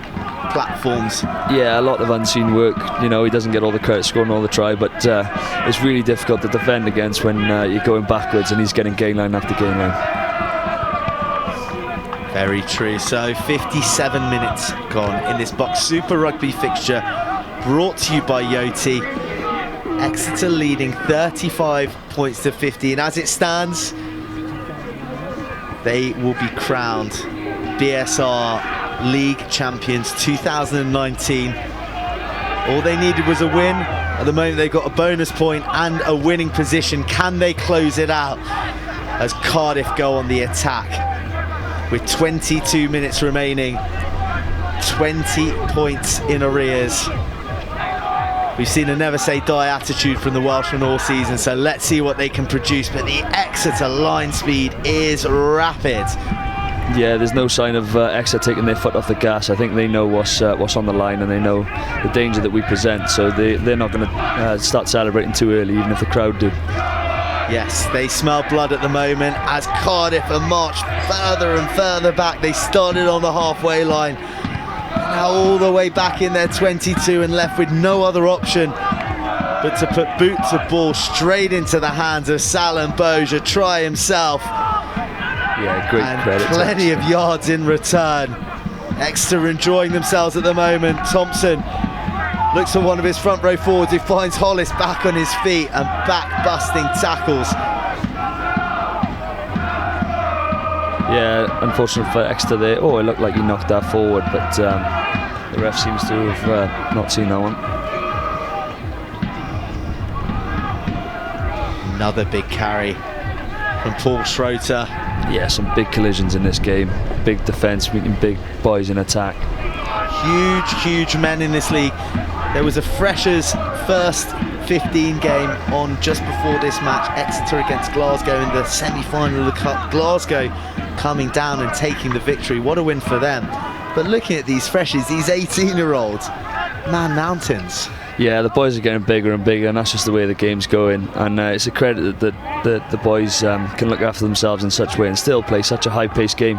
platforms. Yeah, a lot of unseen work. He doesn't get all the credit scoring all the try, but it's really difficult to defend against when you're going backwards and he's getting gain line after gain line. Very true. So 57 minutes gone in this BUCS Super Rugby fixture, brought to you by Yoti. Exeter leading 35 points to 15. As it stands, they will be crowned BSR League Champions 2019. All they needed was a win. At the moment they've got a bonus point and a winning position. Can they close it out as Cardiff go on the attack? With 22 minutes remaining, 20 points in arrears. We've seen a never say die attitude from the Welshmen all season, so let's see what they can produce. But the Exeter line speed is rapid. Yeah, there's no sign of Exeter taking their foot off the gas. I think they know what's on the line, and they know the danger that we present, so they're not going to start celebrating too early, even if the crowd do. Yes, they smell blood at the moment as Cardiff are marched further and further back. They started on the halfway line, now all the way back in their 22 and left with no other option but to put boots of ball straight into the hands of Salem Boja, try himself. Yeah, great credit. Plenty of yards in return. Exeter enjoying themselves at the moment. Thompson looks for one of his front row forwards. He finds Hollis back on his feet and back busting tackles. Yeah, unfortunate for Exeter there. Oh, it looked like he knocked that forward, but the ref seems to have not seen that one. Another big carry from Paul Schroeter. Yeah, some big collisions in this game. Big defence meeting big boys in attack. Huge men in this league. There was a Freshers first 15 game on just before this match, Exeter against Glasgow in the semi-final of the Cup. Glasgow coming down and taking the victory. What a win for them. But looking at these Freshies, these 18-year-olds, man, mountains. Yeah, the boys are getting bigger and bigger, and that's just the way the game's going. And it's a credit that the boys can look after themselves in such a way and still play such a high-paced game.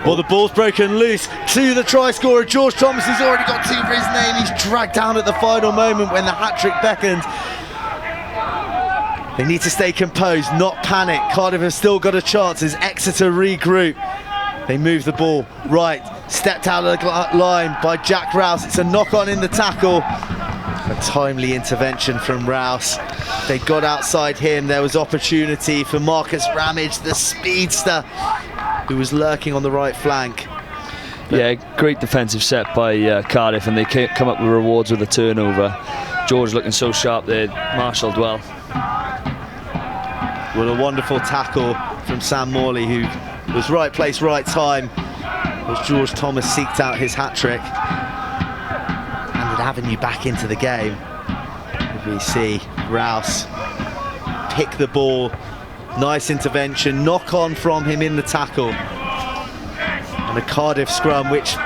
Well, the ball's broken loose to the try scorer. George Thomas has already got 2 for his name. He's dragged down at the final moment when the hat-trick beckoned. They need to stay composed, not panic. Cardiff have still got a chance as Exeter regroup. They move the ball right, stepped out of the line by Jack Rouse. It's a knock-on in the tackle. A timely intervention from Rouse. They got outside him. There was opportunity for Marcus Ramage, the speedster, who was lurking on the right flank. Yeah, great defensive set by Cardiff, and they come up with rewards with a turnover. George looking so sharp there, marshalled well. Well, a wonderful tackle from Sam Morley, who was right place, right time, as George Thomas seeked out his hat-trick. And an avenue back into the game. We see Rouse pick the ball. Nice intervention, knock on from him in the tackle. And a Cardiff scrum, which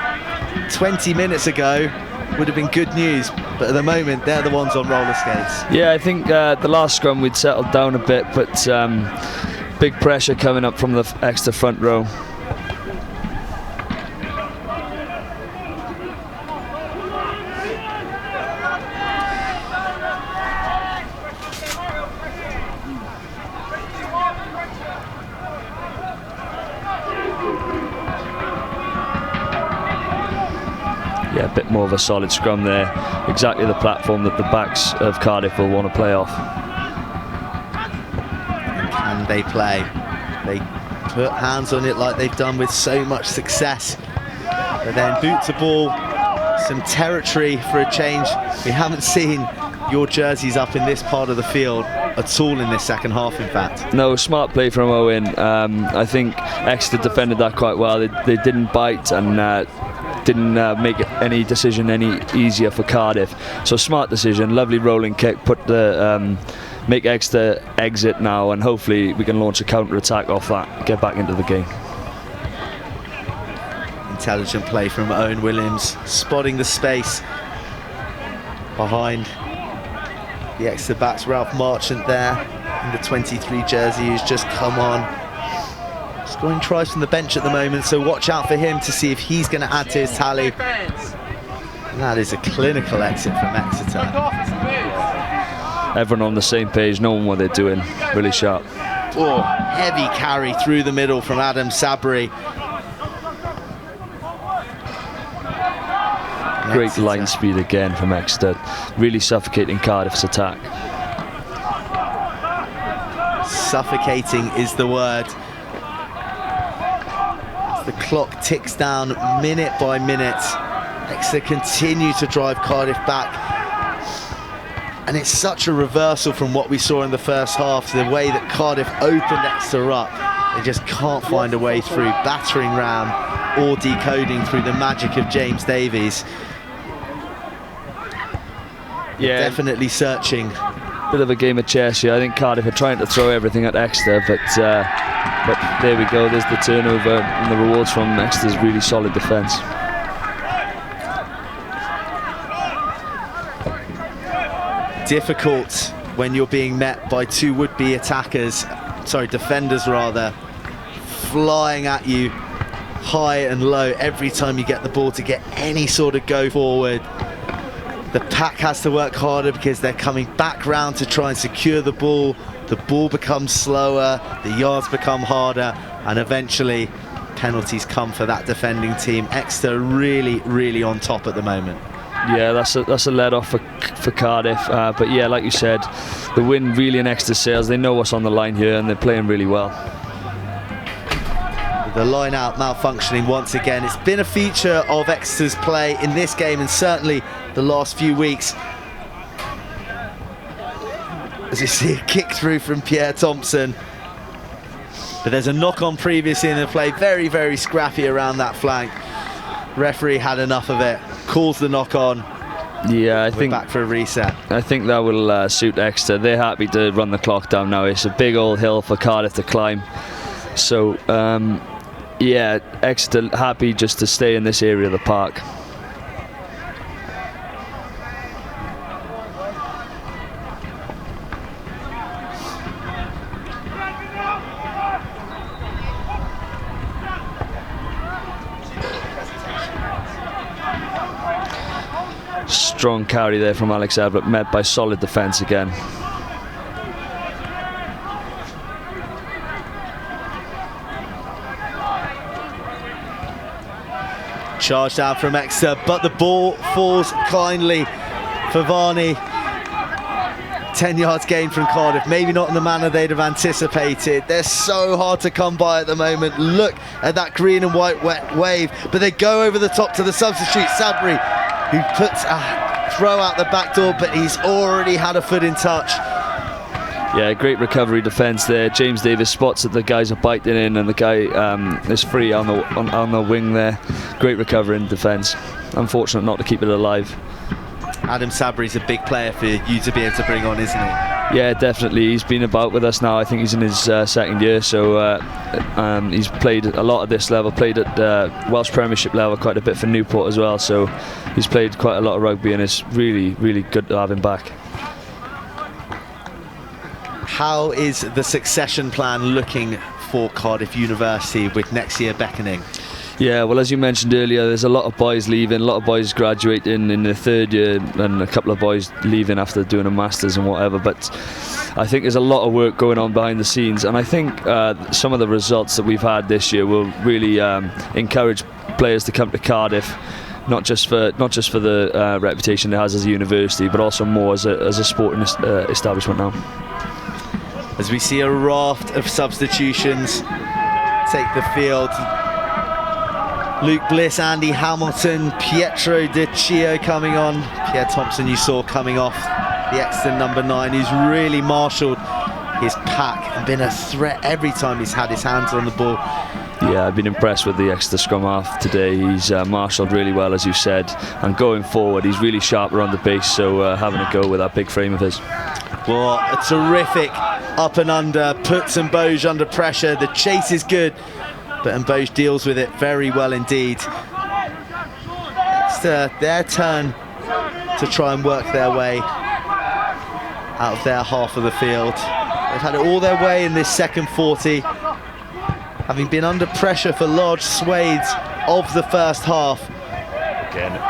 20 minutes ago would have been good news, but at the moment they're the ones on roller skates. Yeah, I think the last scrum we'd settled down a bit, but big pressure coming up from the Exeter front row. Yeah, a bit more of a solid scrum there. Exactly the platform that the backs of Cardiff will want to play off. Can they play? They put hands on it like they've done with so much success. But then boot to ball, some territory for a change. We haven't seen your jerseys up in this part of the field at all in this second half, in fact. No, smart play from Owen. I think Exeter defended that quite well. They didn't bite and didn't make any decision any easier for Cardiff. So smart decision, lovely rolling kick, put the make Exeter exit now, and hopefully we can launch a counter-attack off that, get back into the game. Intelligent play from Owen Williams, spotting the space behind the Exeter backs. Ralph Marchant there in the 23 jersey, who's just come on. Scoring tries from the bench at the moment, so watch out for him to see if he's going to add to his tally. And that is a clinical exit from Exeter. Everyone on the same page, knowing what they're doing, really sharp. Oh, heavy carry through the middle from Adam Sabri. Great line speed again from Exeter, really suffocating Cardiff's attack. Suffocating is the word. As the clock ticks down minute by minute, Exeter continue to drive Cardiff back. And it's such a reversal from what we saw in the first half, the way that Cardiff opened Exeter up. They just can't find a way through, battering ram or decoding through the magic of James Davies. Yeah, definitely searching. Bit of a game of chess here. I think Cardiff are trying to throw everything at Exeter, but there we go. There's the turnover and the rewards from Exeter's really solid defence. Difficult when you're being met by two would-be defenders rather, flying at you high and low every time you get the ball to get any sort of go forward. The pack has to work harder because they're coming back round to try and secure the ball. The ball becomes slower, the yards become harder, and eventually penalties come for that defending team. Exeter really, really on top at the moment. Yeah, that's a let off for Cardiff, but yeah, like you said, the win really in Exeter's sails. They know what's on the line here, and they're playing really well. The line out malfunctioning once again. It's been a feature of Exeter's play in this game and certainly the last few weeks. As you see a kick through from Pierre Thompson. But there's a knock-on previously in the play. Very, very scrappy around that flank. Referee had enough of it. Calls the knock-on. Yeah, I think back for a reset. I think that will suit Exeter. They're happy to run the clock down now. It's a big old hill for Cardiff to climb. So, yeah, Exeter happy just to stay in this area of the park. strong carry there from Alex Everett, met by solid defence again. Charge down from Exeter, but the ball falls kindly for Varney. 10 yards gained from Cardiff, maybe not in the manner they'd have anticipated. They're so hard to come by at the moment. Look at that green and white wave, but they go over the top to the substitute, Sabri, who puts a throw out the back door, but he's already had a foot in touch. Yeah, great recovery defence there. James Davis spots that the guys are biting in, and the guy is free on the wing there. Great recovery in defence. Unfortunate not to keep it alive. Adam Sabri's a big player for you to be able to bring on, isn't he? Yeah, definitely. He's been about with us now. I think he's in his second year, so he's played a lot at this level, played at Welsh Premiership level quite a bit for Newport as well, so he's played quite a lot of rugby, and it's really, really good to have him back. How is the succession plan looking for Cardiff University with next year beckoning? Yeah, well, as you mentioned earlier, there's a lot of boys leaving, a lot of boys graduating in their third year, and a couple of boys leaving after doing a master's and whatever, but I think there's a lot of work going on behind the scenes, and I think some of the results that we've had this year will really encourage players to come to Cardiff, not just for the reputation it has as a university, but also more as a sporting establishment now. As we see a raft of substitutions take the field, Luke Bliss, Andy Hamilton, Pietro Di Chio coming on. Pierre Thompson you saw coming off, the Exeter number 9, who's really marshalled his pack and been a threat every time he's had his hands on the ball. Yeah, I've been impressed with the Exeter scrum half today. He's marshalled really well, as you said, and going forward he's really sharp around the base, so having a go with that big frame of his. Well, a terrific up and under, puts Mboj under pressure. The chase is good, but Mboj deals with it very well indeed. It's their turn to try and work their way out of their half of the field. They've had it all their way in this second 40, having been under pressure for large swathes of the first half.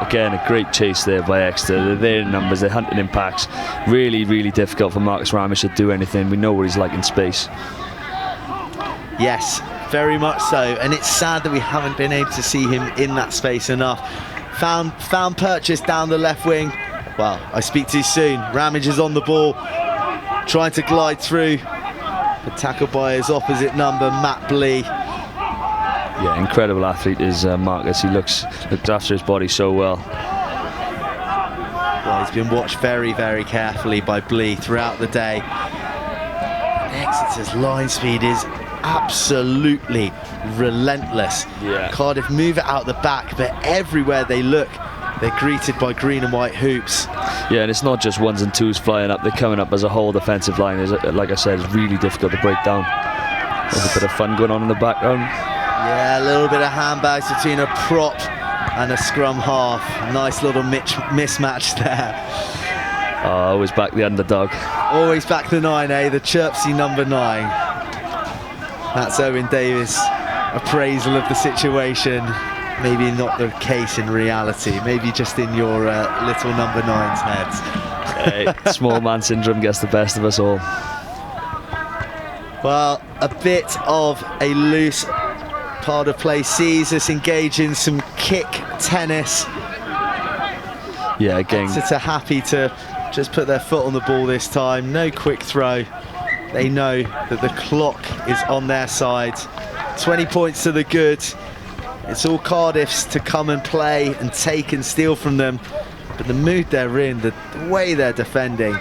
Again, a great chase there by Exeter. They're there in numbers, they're hunting in packs. Really, really difficult for Marcus Ramish to do anything. We know what he's like in space. Yes, very much so, and it's sad that we haven't been able to see him in that space enough. Found purchase down the left wing. Well, I speak too soon. Ramage is on the ball, trying to glide through, but tackled by his opposite number, Matt Blee. Yeah, incredible athlete is Marcus. He looked after his body so well. Well, he's been watched very, very carefully by Blee throughout the day. Exeter's line speed is absolutely relentless. Yeah. Cardiff move it out the back, but everywhere they look, they're greeted by green and white hoops. Yeah, and it's not just ones and twos flying up, they're coming up as a whole defensive line. Like I said, it's really difficult to break down. There's a bit of fun going on in the background. Yeah, a little bit of handbags between a prop and a scrum half. Nice little mismatch there. Always back the underdog. Always back the 9, eh? The chirpsy number 9. That's Owen Davis' appraisal of the situation. Maybe not the case in reality. Maybe just in your little number 9's heads. Hey, small man syndrome gets the best of us all. Well, a bit of a loose part of play sees us engage in some kick tennis. Yeah, again. Exeter happy to just put their foot on the ball this time. No quick throw. They know that the clock is on their side. 20 points to the good. It's all Cardiff's to come and play and take and steal from them. But the mood they're in, the way they're defending,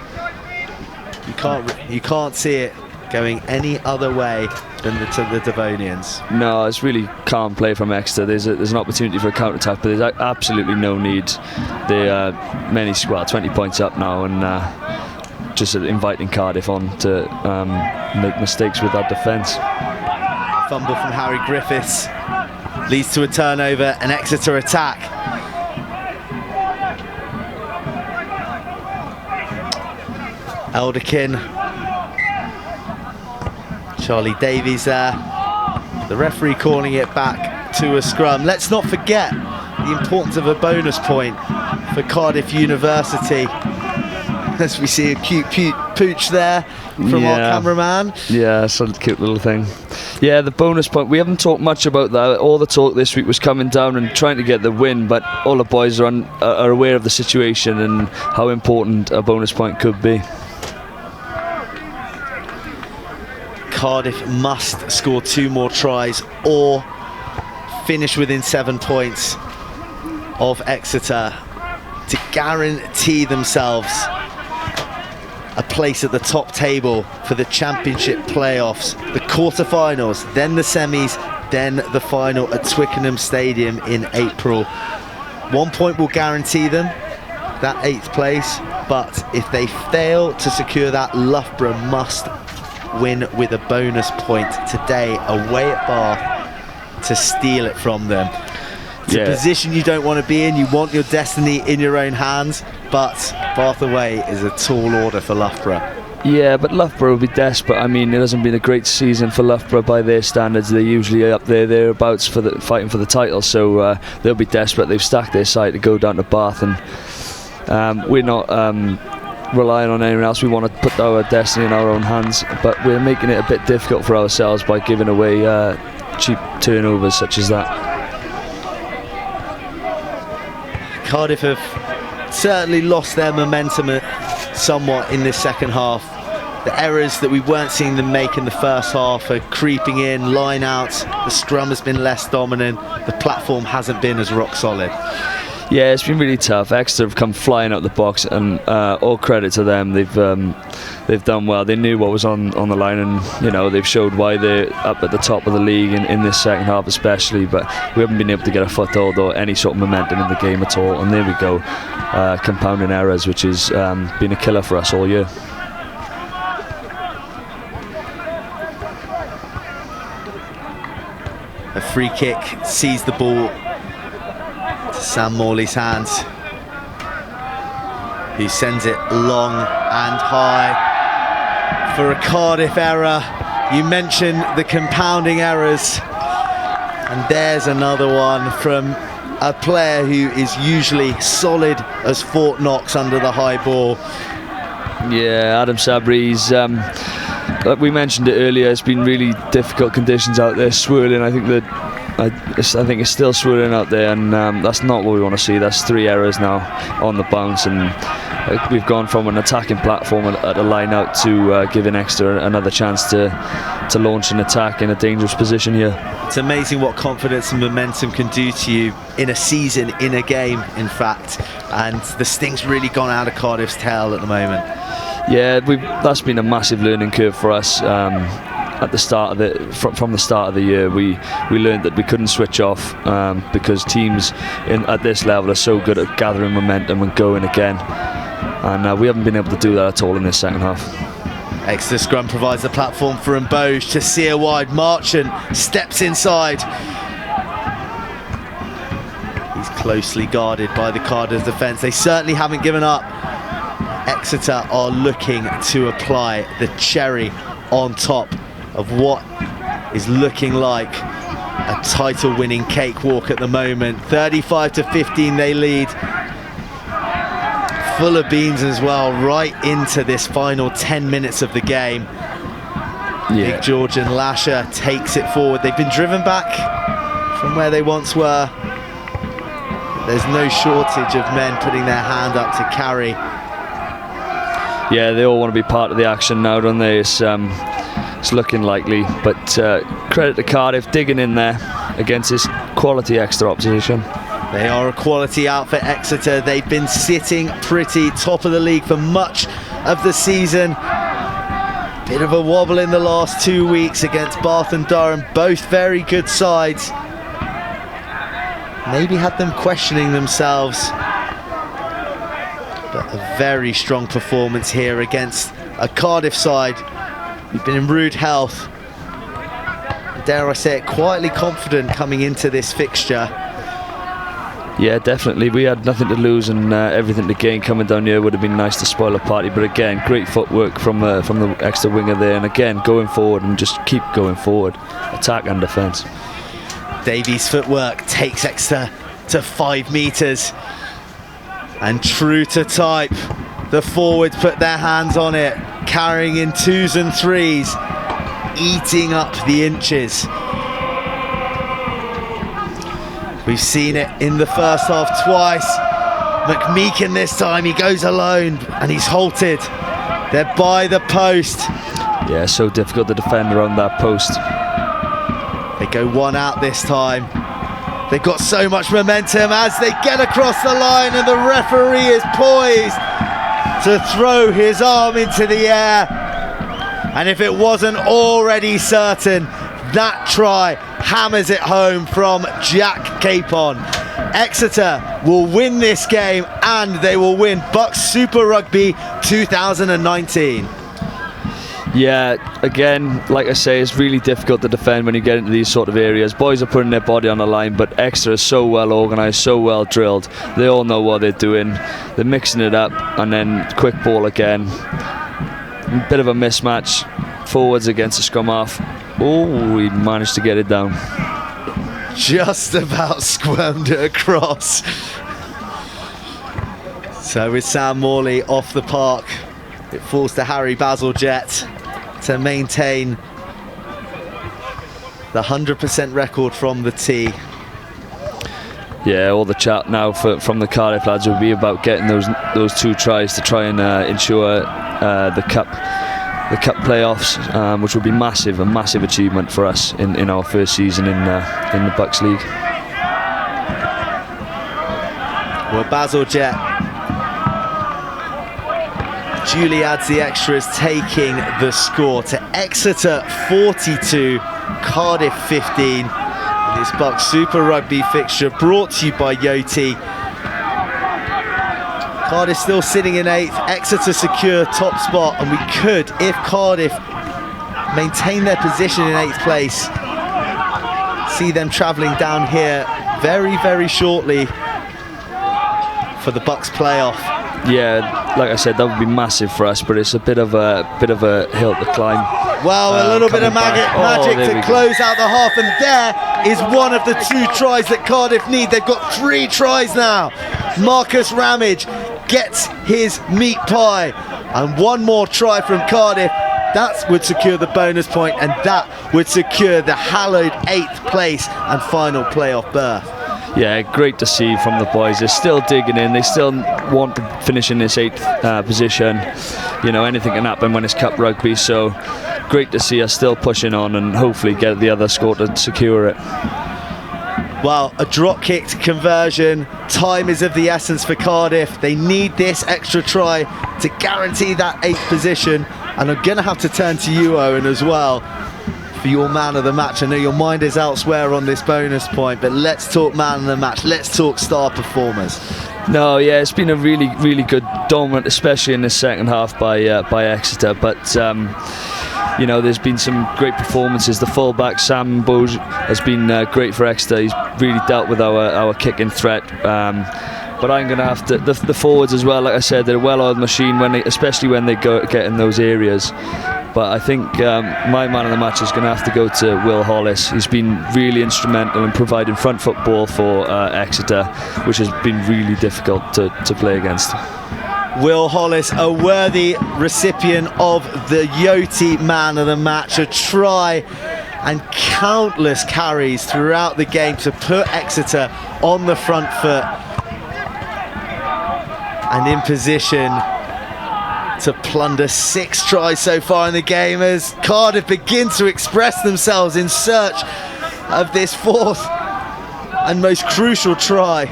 you can't see it going any other way than to the Devonians. No, it's really calm play from Exeter. There's an opportunity for a counter-attack, but there's absolutely no need. They are 20 points up now, and just inviting Cardiff on to make mistakes with that defence. Fumble from Harry Griffiths leads to a turnover, an Exeter attack. Elderkin, Charlie Davies there. The referee calling it back to a scrum. Let's not forget the importance of a bonus point for for Cardiff University. As we see a cute pooch there from our cameraman. Yeah, it's a cute little thing. Yeah, the bonus point, we haven't talked much about that. All the talk this week was coming down and trying to get the win, but all the boys are aware of the situation and how important a bonus point could be. Cardiff must score 2 more tries or finish within 7 points of Exeter to guarantee themselves a place at the top table for the championship playoffs, the quarterfinals, then the semis, then the final at Twickenham Stadium in April. 1 point will guarantee them that 8th place, but if they fail to secure that, Loughborough must win with a bonus point today away at Bath to steal it from them. It's a position you don't want to be in. You want your destiny in your own hands, but Bath away is a tall order for Loughborough. Yeah, but Loughborough will be desperate. I mean, it hasn't been a great season for Loughborough by their standards. They're usually up there, thereabouts, for fighting for the title, so they'll be desperate. They've stacked their side to go down to Bath, and we're not relying on anyone else. We want to put our destiny in our own hands, but we're making it a bit difficult for ourselves by giving away cheap turnovers such as that. Cardiff have certainly lost their momentum somewhat in this second half. The errors that we weren't seeing them make in the first half are creeping in, line outs, the scrum has been less dominant, the platform hasn't been as rock solid. Yeah, it's been really tough. Exeter have come flying out the box, and all credit to them. They've done well. They knew what was on the line, and they've showed why they're up at the top of the league in this second half especially. But we haven't been able to get a foothold or any sort of momentum in the game at all. And there we go, compounding errors, which has been a killer for us all year. A free kick sees the ball to Sam Morley's hands, who sends it long and high for a Cardiff error. You mentioned the compounding errors, and there's another one from a player who is usually solid as Fort Knox under the high ball. Yeah, Adam Sabri's, like we mentioned it earlier, it's been really difficult conditions out there, swirling. I think it's still swirling out there, and that's not what we want to see. That's 3 errors now on the bounce, and we've gone from an attacking platform at a line out to giving Exeter another chance to launch an attack in a dangerous position here. It's amazing what confidence and momentum can do to you in a season, in a game, in fact, and the sting's really gone out of Cardiff's tail at the moment. Yeah, that's been a massive learning curve for us. At the start of from the start of the year, we learned that we couldn't switch off because teams at this level are so good at gathering momentum and going again, and we haven't been able to do that at all in this second half. Exeter scrum provides the platform for Mboj to see a wide. Marchant steps inside. He's closely guarded by the Cardiff defence. They certainly haven't given up. Exeter are looking to apply the cherry on top of what is looking like a title-winning cakewalk at the moment. 35-15 they lead. Full of beans as well, right into this final 10 minutes of the game. Yeah. Big Georgian Lasher takes it forward. They've been driven back from where they once were. There's no shortage of men putting their hand up to carry. Yeah, they all want to be part of the action now, don't they? It's looking likely, but credit to Cardiff digging in there against this quality Exeter opposition. They are a quality outfit, Exeter. They've been sitting pretty top of the league for much of the season. Bit of a wobble in the last 2 weeks against Bath and Durham, both very good sides. Maybe had them questioning themselves, but a very strong performance here against a Cardiff side who've been in rude health. Dare I say it, quietly confident coming into this fixture. Yeah, definitely. We had nothing to lose and everything to gain. Coming down here would have been nice to spoil a party, but again, great footwork from the Exeter winger there, and again, going forward and just keep going forward, attack and defence. Davies' footwork takes Exeter to 5 metres. And true to type, the forwards put their hands on it, carrying in 2s and 3s, eating up the inches. We've seen it in the first half twice. McMeekin this time, he goes alone and he's halted. They're by the post. Yeah, so difficult to defend around that post. They go one out this time. They've got so much momentum as they get across the line, and the referee is poised to throw his arm into the air. And if it wasn't already certain, that try hammers it home from Jack Capon. Exeter will win this game, and they will win BUCS Super Rugby 2019. Yeah, again, like I say, it's really difficult to defend when you get into these sort of areas. Boys are putting their body on the line, but Exeter is so well organised, so well drilled. They all know what they're doing. They're mixing it up, and then quick ball again. Bit of a mismatch. Forwards against a scrum half. Oh, we managed to get it down. Just about squirmed it across. So with Sam Morley off the park, it falls to Harry Bazalgette to maintain the 100% record from the tee. Yeah, all the chat now from the Cardiff lads will be about getting those 2 tries to try and ensure the cup playoffs, which will be a massive achievement for us in our first season in the BUCS League. Well, Bazalgette duly adds the extras, taking the score to Exeter 42, Cardiff 15. This BUCS Super Rugby fixture brought to you by Yoti. Cardiff still sitting in 8th, Exeter secure top spot, and we could, if Cardiff maintain their position in 8th place, see them travelling down here very, very shortly for the BUCS playoff. Yeah, like I said, that would be massive for us, but it's a bit of a hill to climb. Well, a little bit of magic to close out the half, and there is one of the 2 tries that Cardiff need. They've got 3 tries now. Marcus Ramage gets his meat pie, and one more try from Cardiff. That would secure the bonus point, and that would secure the hallowed 8th place and final playoff berth. Yeah, great to see from the boys. They're still digging in. They still want to finish in this 8th position. You know, anything can happen when it's cup rugby, so great to see us still pushing on and hopefully get the other score to secure it. Well, a drop-kicked conversion. Time is of the essence for Cardiff. They need this extra try to guarantee that 8th position. And I'm going to have to turn to you, Owen, as well, for your man of the match. I know your mind is elsewhere on this bonus point, but let's talk man of the match. Let's talk star performers. No, yeah, it's been a really, really good dominant, especially in the second half by Exeter. But you know, there's been some great performances. The fullback Sam Boj has been great for Exeter. He's really dealt with our kicking threat. But I'm going to have to the forwards as well. Like I said, they're a well-oiled machine especially when they get in those areas. But I think my man of the match is going to have to go to Will Hollis. He's been really instrumental in providing front foot ball for Exeter, which has been really difficult to play against. Will Hollis, a worthy recipient of the Yoti man of the match, a try and countless carries throughout the game to put Exeter on the front foot and in position to plunder 6 tries so far in the game as Cardiff begin to express themselves in search of this 4th and most crucial try.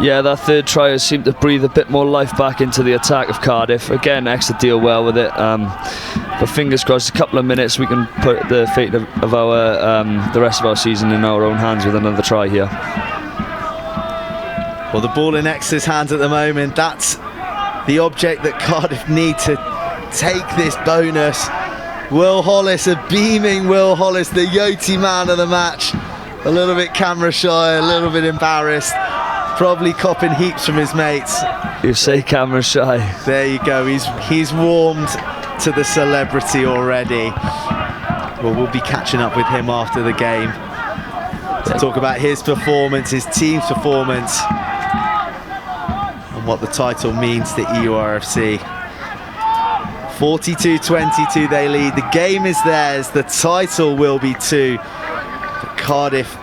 Yeah, that 3rd try has seemed to breathe a bit more life back into the attack of Cardiff. Again, Exeter deal well with it, but fingers crossed, a couple of minutes we can put the fate of our the rest of our season in our own hands with another try here. Well, the ball in Exeter's hands at the moment, that's the object that Cardiff need to take this bonus. Will Hollis, a beaming Will Hollis, the Yoti man of the match. A little bit camera shy, a little bit embarrassed, probably copping heaps from his mates. You say camera shy. There you go, he's warmed to the celebrity already. Well, we'll be catching up with him after the game to talk about his performance, his team's performance, and what the title means to EURFC. 42-22 they lead. The game is theirs. The title will be too. But Cardiff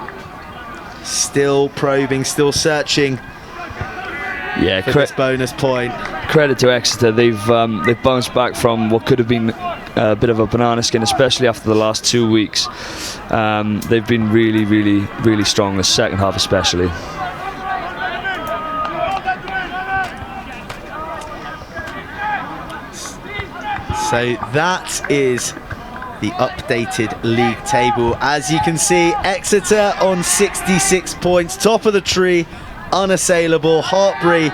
still probing, still searching for this bonus point. Credit to Exeter. They've bounced back from what could have been a bit of a banana skin, especially after the last 2 weeks. They've been really, really, really strong, the second half especially. So that is the updated league table. As you can see, Exeter on 66 points, top of the tree, unassailable. Hartbury,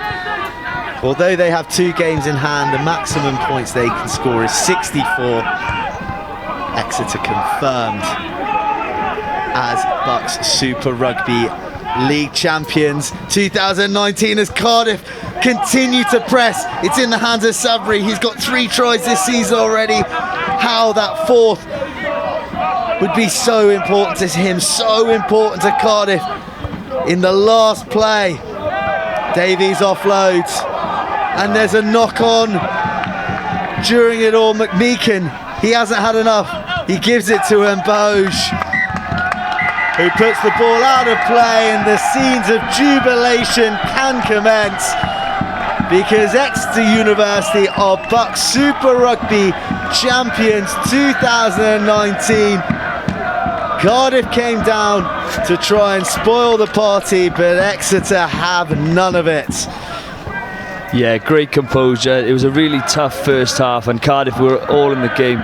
although they have 2 games in hand, the maximum points they can score is 64. Exeter confirmed as BUCS Super Rugby League champions 2019 as Cardiff continue to press. It's in the hands of Sudbury. He's got 3 tries this season already. How that 4th would be so important to him, so important to Cardiff. In the last play, Davies offloads, and there's a knock on during it all. McMeekin, he hasn't had enough. He gives it to Mboj, who puts the ball out of play, and the scenes of jubilation can commence because Exeter University are BUCS Super Rugby champions 2019. Cardiff came down to try and spoil the party, but Exeter have none of it. Yeah, great composure. It was a really tough first half, and Cardiff were all in the game.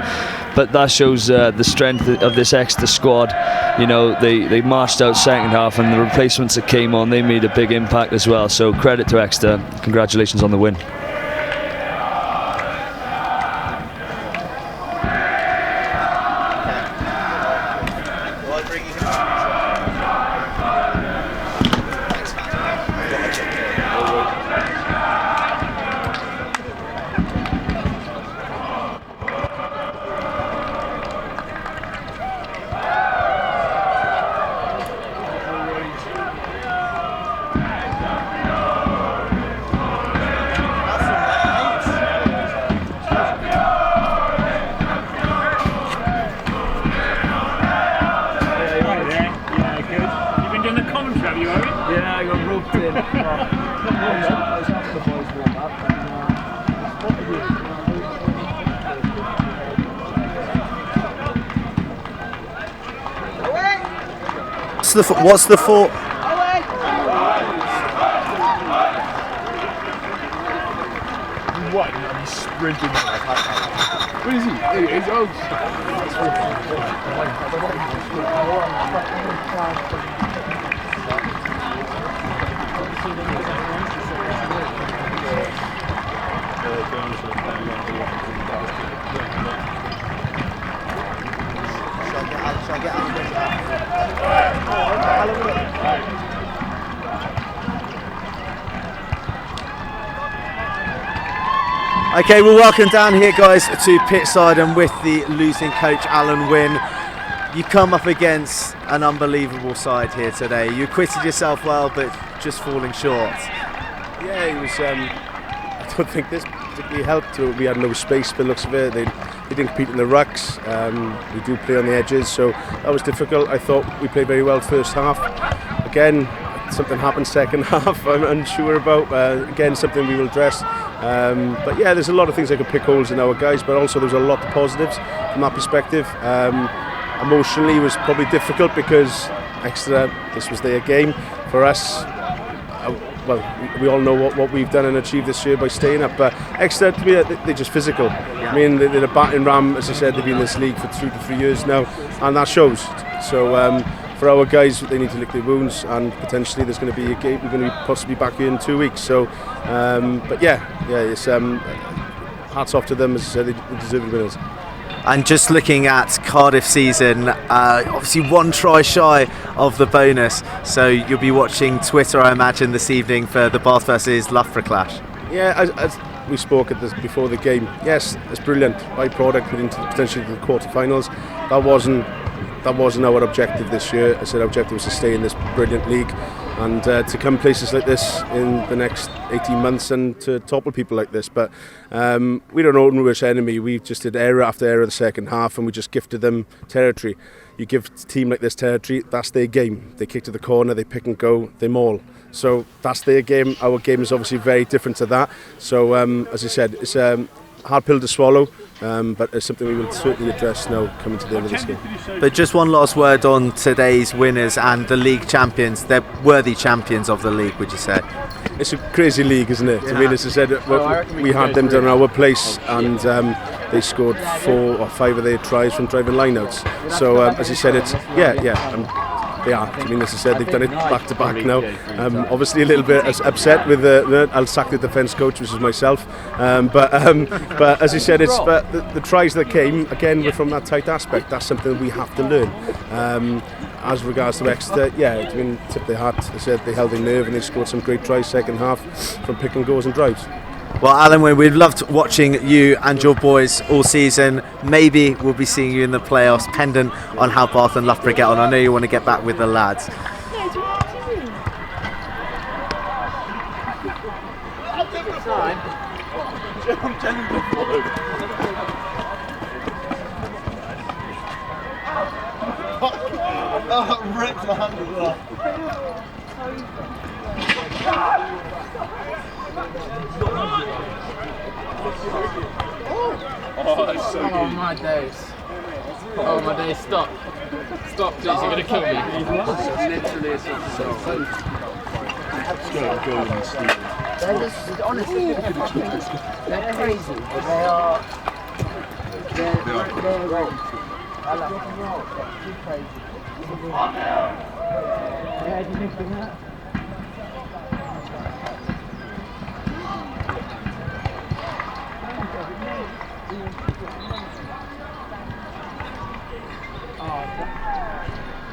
But that shows the strength of this Exeter squad. You know, they marched out second half, and the replacements that came on, they made a big impact as well. So credit to Exeter. Congratulations on the win. What's the fault? What? He's sprinting. Where is he? There he is. Okay, we're welcome down here, guys, to Pitside, and with the losing coach Alan Wynne, you come up against an unbelievable side here today. You acquitted yourself well, but just falling short. Yeah, it was. I don't think this particularly helped. We had no space, by the looks of it. They didn't compete in the rucks. We do play on the edges, so that was difficult. I thought we played very well first half. Again, something happened second half. I'm unsure about. Again, something we will address. But yeah, there's a lot of things I could pick holes in our guys, but also there's a lot of positives from that perspective. Emotionally, it was probably difficult because Exeter, this was their game. For us, well, we all know what we've done and achieved this year by staying up. But Exeter, to me, they're just physical. I mean, they're a battering ram. As I said, they've been in this league for 2 to 3 years now, and that shows. So for our guys, they need to lick their wounds, and potentially there's going to be a game. We're going to be possibly back here in 2 weeks. So, but yeah, it's hats off to them. As I said, they deserve the winners. And just looking at Cardiff season, obviously 1 try shy of the bonus. So you'll be watching Twitter, I imagine, this evening for the Bath versus Loughborough clash. Yeah, as we spoke at this before the game. Yes, it's brilliant. Byproduct into potentially the quarterfinals. That wasn't our objective this year. I said our objective was to stay in this brilliant league. and to come places like this in the next 18 months and to topple people like this. But we don't know worst enemy. We just did error after error the second half, and we just gifted them territory. You give a team like this territory, that's their game. They kick to the corner, they pick and go, they maul. So that's their game. Our game is obviously very different to that. So as I said, it's a hard pill to swallow, but it's something we will certainly address now coming to the end of this game. But just one last word on today's winners and the league champions. They're worthy champions of the league, would you say? It's a crazy league, isn't it? Yeah. I mean, as I said, we had them down our place, and they scored 4 or 5 of their tries from driving lineouts. So as I said, it's they are. I mean, as I said, they've done it back to back now. Obviously, a little bit upset with I'll sack the defence coach, which is myself. But as I said, it's the tries that came again were from that tight aspect. That's something we have to learn. As regards to Exeter, I mean, tip their hat. They said they held their nerve and they scored some great tries second half from pick and goes and drives. Well, Alan, we've loved watching you and your boys all season. Maybe we'll be seeing you in the playoffs, pendant on how Bath and Loughborough get on. I know you want to get back with the lads. Ripped my hand as well. Oh my days. Oh my days, stop. Stop, please, you're going to kill me. Literally, it's so they're just, honestly, they're crazy, but they are... They're wrong. I love them. Too crazy. Yeah, do you think that?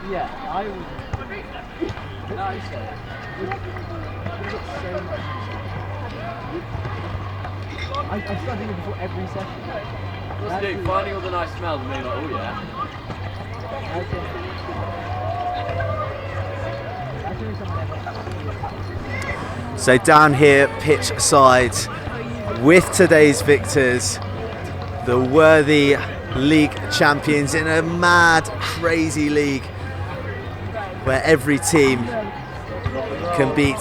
Yeah, I would. Nice. We've got so much. I start thinking before every session. What's it do? Finding all the nice smells and being like, oh yeah. So down here, pitch side, with today's victors, the worthy league champions in a mad, crazy league where every team can beat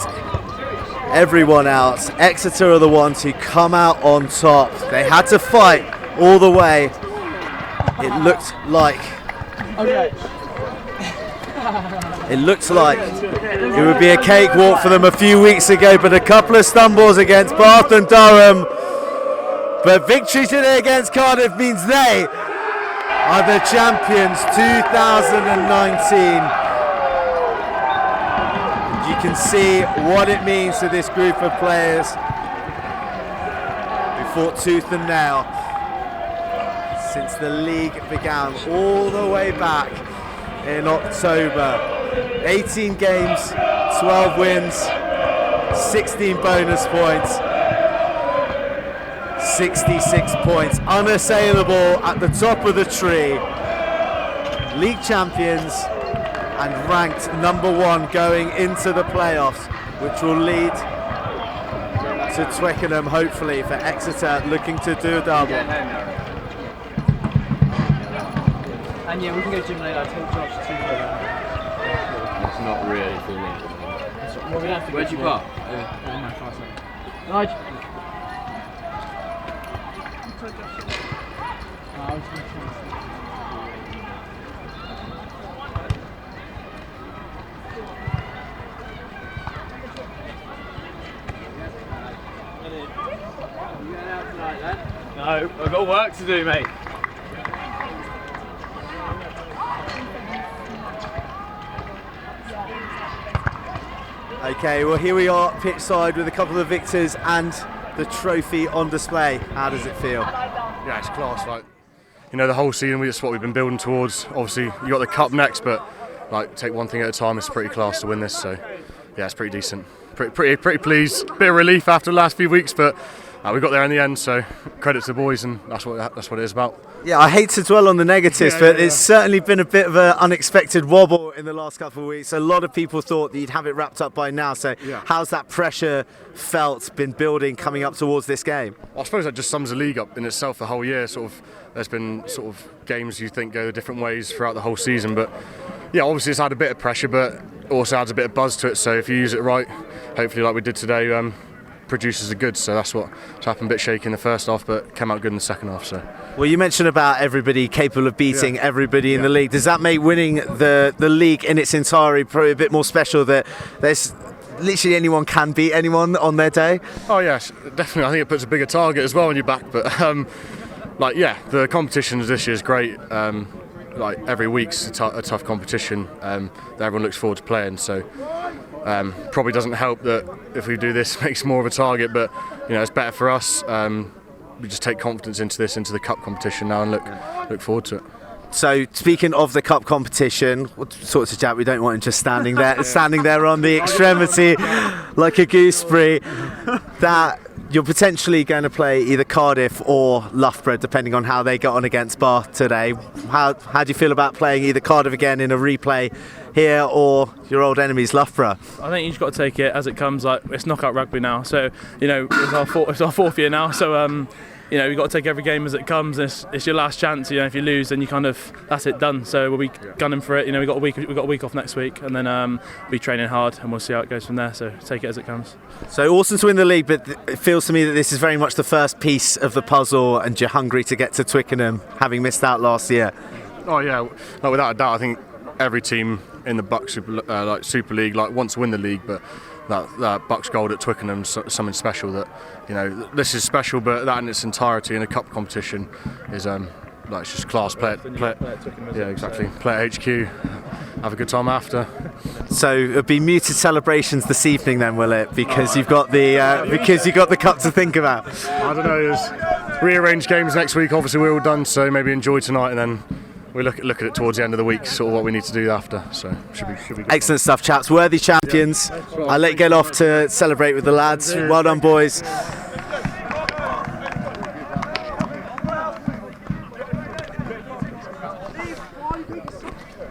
everyone else. Exeter are the ones who come out on top. They had to fight all the way. It looked like it would be a cakewalk for them a few weeks ago, but a couple of stumbles against Bath and Durham. But victory today against Cardiff means they are the champions 2019. You can see what it means to this group of players who fought tooth and nail since the league began all the way back in October. 18 games, 12 wins, 16 bonus points, 66 points, unassailable at the top of the tree. League champions and ranked #1 going into the playoffs, which will lead to Twickenham hopefully for Exeter looking to do a double. And yeah, we can go to gym later. I told Josh to. It's not really for me. Well, we have to. Where'd you park? Nigel. No, I've got work to do, mate. Okay, well here we are pitch side with a couple of victors and the trophy on display. How does it feel? Yeah, it's class. Like, you know, the whole season, that's what we've been building towards. Obviously, you got the cup next, but like, take one thing at a time. It's pretty class to win this. So, yeah, it's pretty decent. Pretty pleased. Bit of relief after the last few weeks, but we got there in the end, so credit to the boys, and that's what it is about. Yeah, I hate to dwell on the negatives, but it's certainly been a bit of an unexpected wobble in the last couple of weeks. A lot of people thought that you'd have it wrapped up by now. So how's that pressure been building coming up towards this game? I suppose that just sums the league up in itself the whole year. There's been games you think go different ways throughout the whole season, but yeah, obviously it's had a bit of pressure, but also adds a bit of buzz to it. So if you use it right, hopefully like we did today, produces the goods. So that's what's happened. A bit shaky in the first half, but came out good in the second half. So. Well, you mentioned about everybody capable of beating everybody in the league. Does that make winning the league in its entirety probably a bit more special, that there's literally anyone can beat anyone on their day? Oh yes, definitely. I think it puts a bigger target as well on your back. But the competition this year is great. Every week's a tough competition that everyone looks forward to playing. So probably doesn't help that if we do this, it makes more of a target. But it's better for us. We just take confidence into the cup competition now and look forward to it. So speaking of the cup competition, what sorts of Jack? We don't want him just standing there on the extremity like a gooseberry. That you're potentially going to play either Cardiff or Loughborough, depending on how they get on against Bath today. How do you feel about playing either Cardiff again in a replay here or your old enemies Loughborough? I think you've got to take it as it comes. Like, it's knockout rugby now, so it's our fourth year now. So you've got to take every game as it comes. It's your last chance. If you lose, then that's it, done. So we'll be gunning for it. We've got a week off next week, and then we'll be training hard, and we'll see how it goes from there. So take it as it comes. So awesome to win the league, but it feels to me that this is very much the first piece of the puzzle, and you're hungry to get to Twickenham, having missed out last year. Oh yeah, without a doubt. I think every team in the BUCS Super League wants to win the league, but that BUCS gold at Twickenham's something special. That this is special, but that in its entirety in a cup competition is it's just class. Play yeah, exactly. Play at HQ. Have a good time after. So it'll be muted celebrations this evening, then, will it? Because you've got the cup to think about. I don't know. There's rearranged games next week. Obviously, we're all done, so maybe enjoy tonight, and then we look at it towards the end of the week, sort of what we need to do after. So should be good. Excellent stuff, chaps. Worthy champions. I'll let you get off to celebrate with the lads. Well done, boys.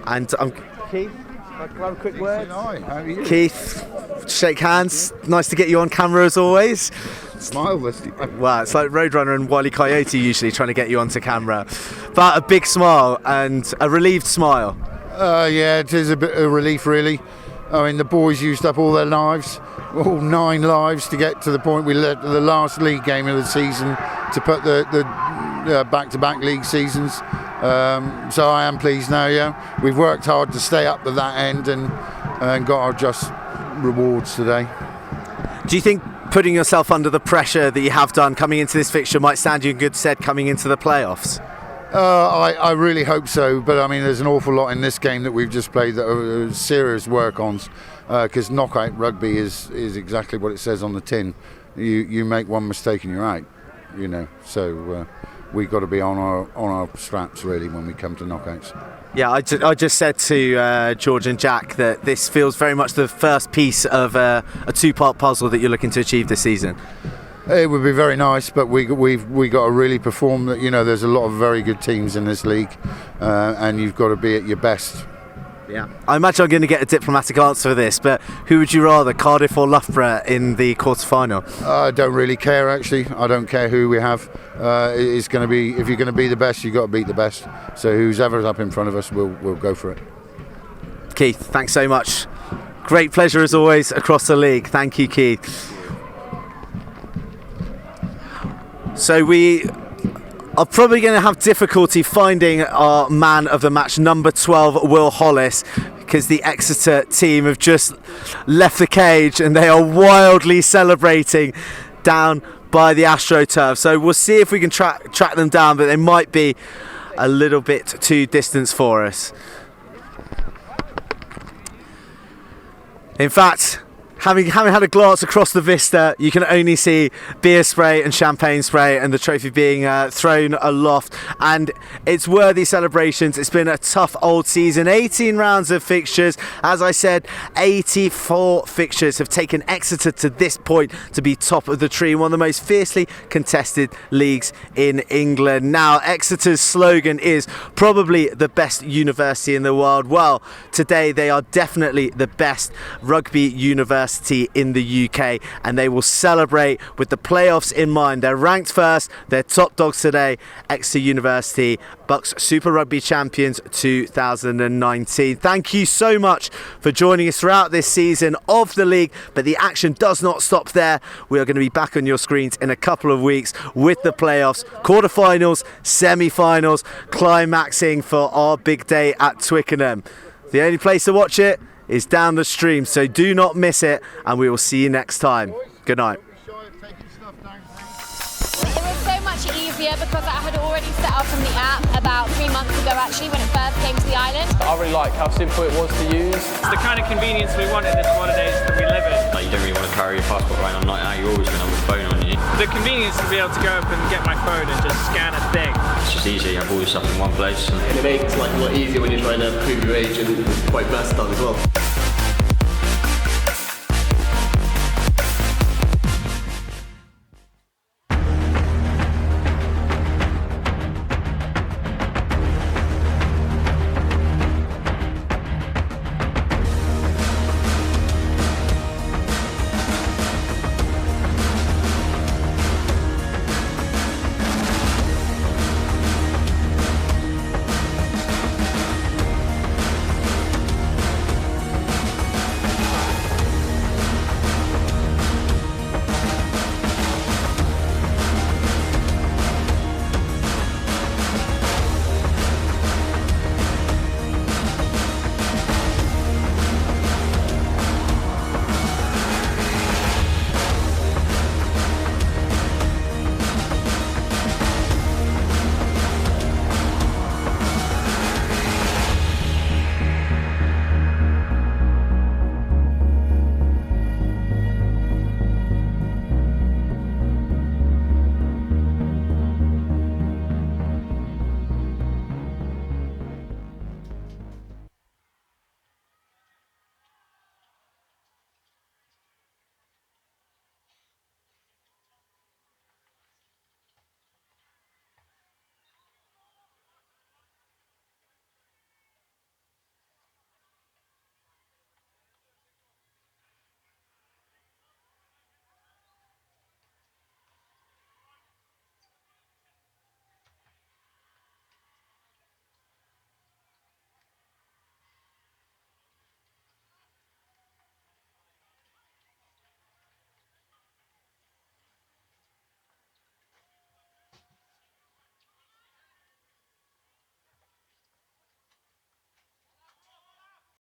And Keith, can I have a quick word? Keith, shake hands. Nice to get you on camera as always. Smile, Leslie. Wow, it's like Roadrunner and Wile E. Coyote usually trying to get you onto camera. But a big smile and a relieved smile. Yeah, it is a bit of relief, really. I mean, the boys used up all their lives, all 9 lives, to get to the point we let the last league game of the season to put the back-to-back league seasons. So I am pleased now, yeah. We've worked hard to stay up to that end and got our just rewards today. Do you think putting yourself under the pressure that you have done coming into this fixture might stand you in good stead coming into the playoffs? I really hope so, but I mean there's an awful lot in this game that we've just played that are serious work-ons, because knockout rugby is exactly what it says on the tin. You make one mistake and you're out, so we've got to be on our straps really when we come to knockouts. Yeah, I just said to George and Jack that this feels very much the first piece of a 2-part puzzle that you're looking to achieve this season. It would be very nice, but we got to really perform. That there's a lot of very good teams in this league, and you've got to be at your best. Yeah, I imagine I'm going to get a diplomatic answer for this, but who would you rather, Cardiff or Loughborough in the quarter-final? I don't really care, actually. I don't care who we have. It's going to be, if you're going to be the best, you've got to beat the best. So who's ever up in front of us, we'll go for it. Keith, thanks so much. Great pleasure as always across the league. Thank you, Keith. So we are probably going to have difficulty finding our man of the match, number 12, Will Hollis, because the Exeter team have just left the cage and they are wildly celebrating down by the AstroTurf. So we'll see if we can track them down, but they might be a little bit too distant for us. In fact, Having had a glance across the vista, you can only see beer spray and champagne spray and the trophy being thrown aloft, and it's worthy celebrations. It's been a tough old season, 18 rounds of fixtures. As I said, 84 fixtures have taken Exeter to this point to be top of the tree, one of the most fiercely contested leagues in England. Now, Exeter's slogan is probably the best university in the world. Well, today they are definitely the best rugby university in the UK, and they will celebrate with the playoffs in mind. They're ranked first, they're top dogs today. Exeter University, BUCS Super Rugby Champions 2019. Thank you so much for joining us throughout this season of the league, but the action does not stop there. We are going to be back on your screens in a couple of weeks with the playoffs, quarterfinals, semi-finals, climaxing for our big day at Twickenham. The only place to watch it is down the stream, so do not miss it, and we will see you next time. Good night. It was so much easier because I had already set up from the app about 3 months ago actually when it first came to the island. I really like how simple it was to use. It's the kind of convenience we want in this holidays that we live in. Like, you don't really want to carry your passport around on night out, you're always going to have a phone on you. The convenience to be able to go up and get my phone and just scan a thing. It's just easy, you have all your stuff in one place. And it makes life a lot easier when you're trying to prove your age, and it's quite versatile as well.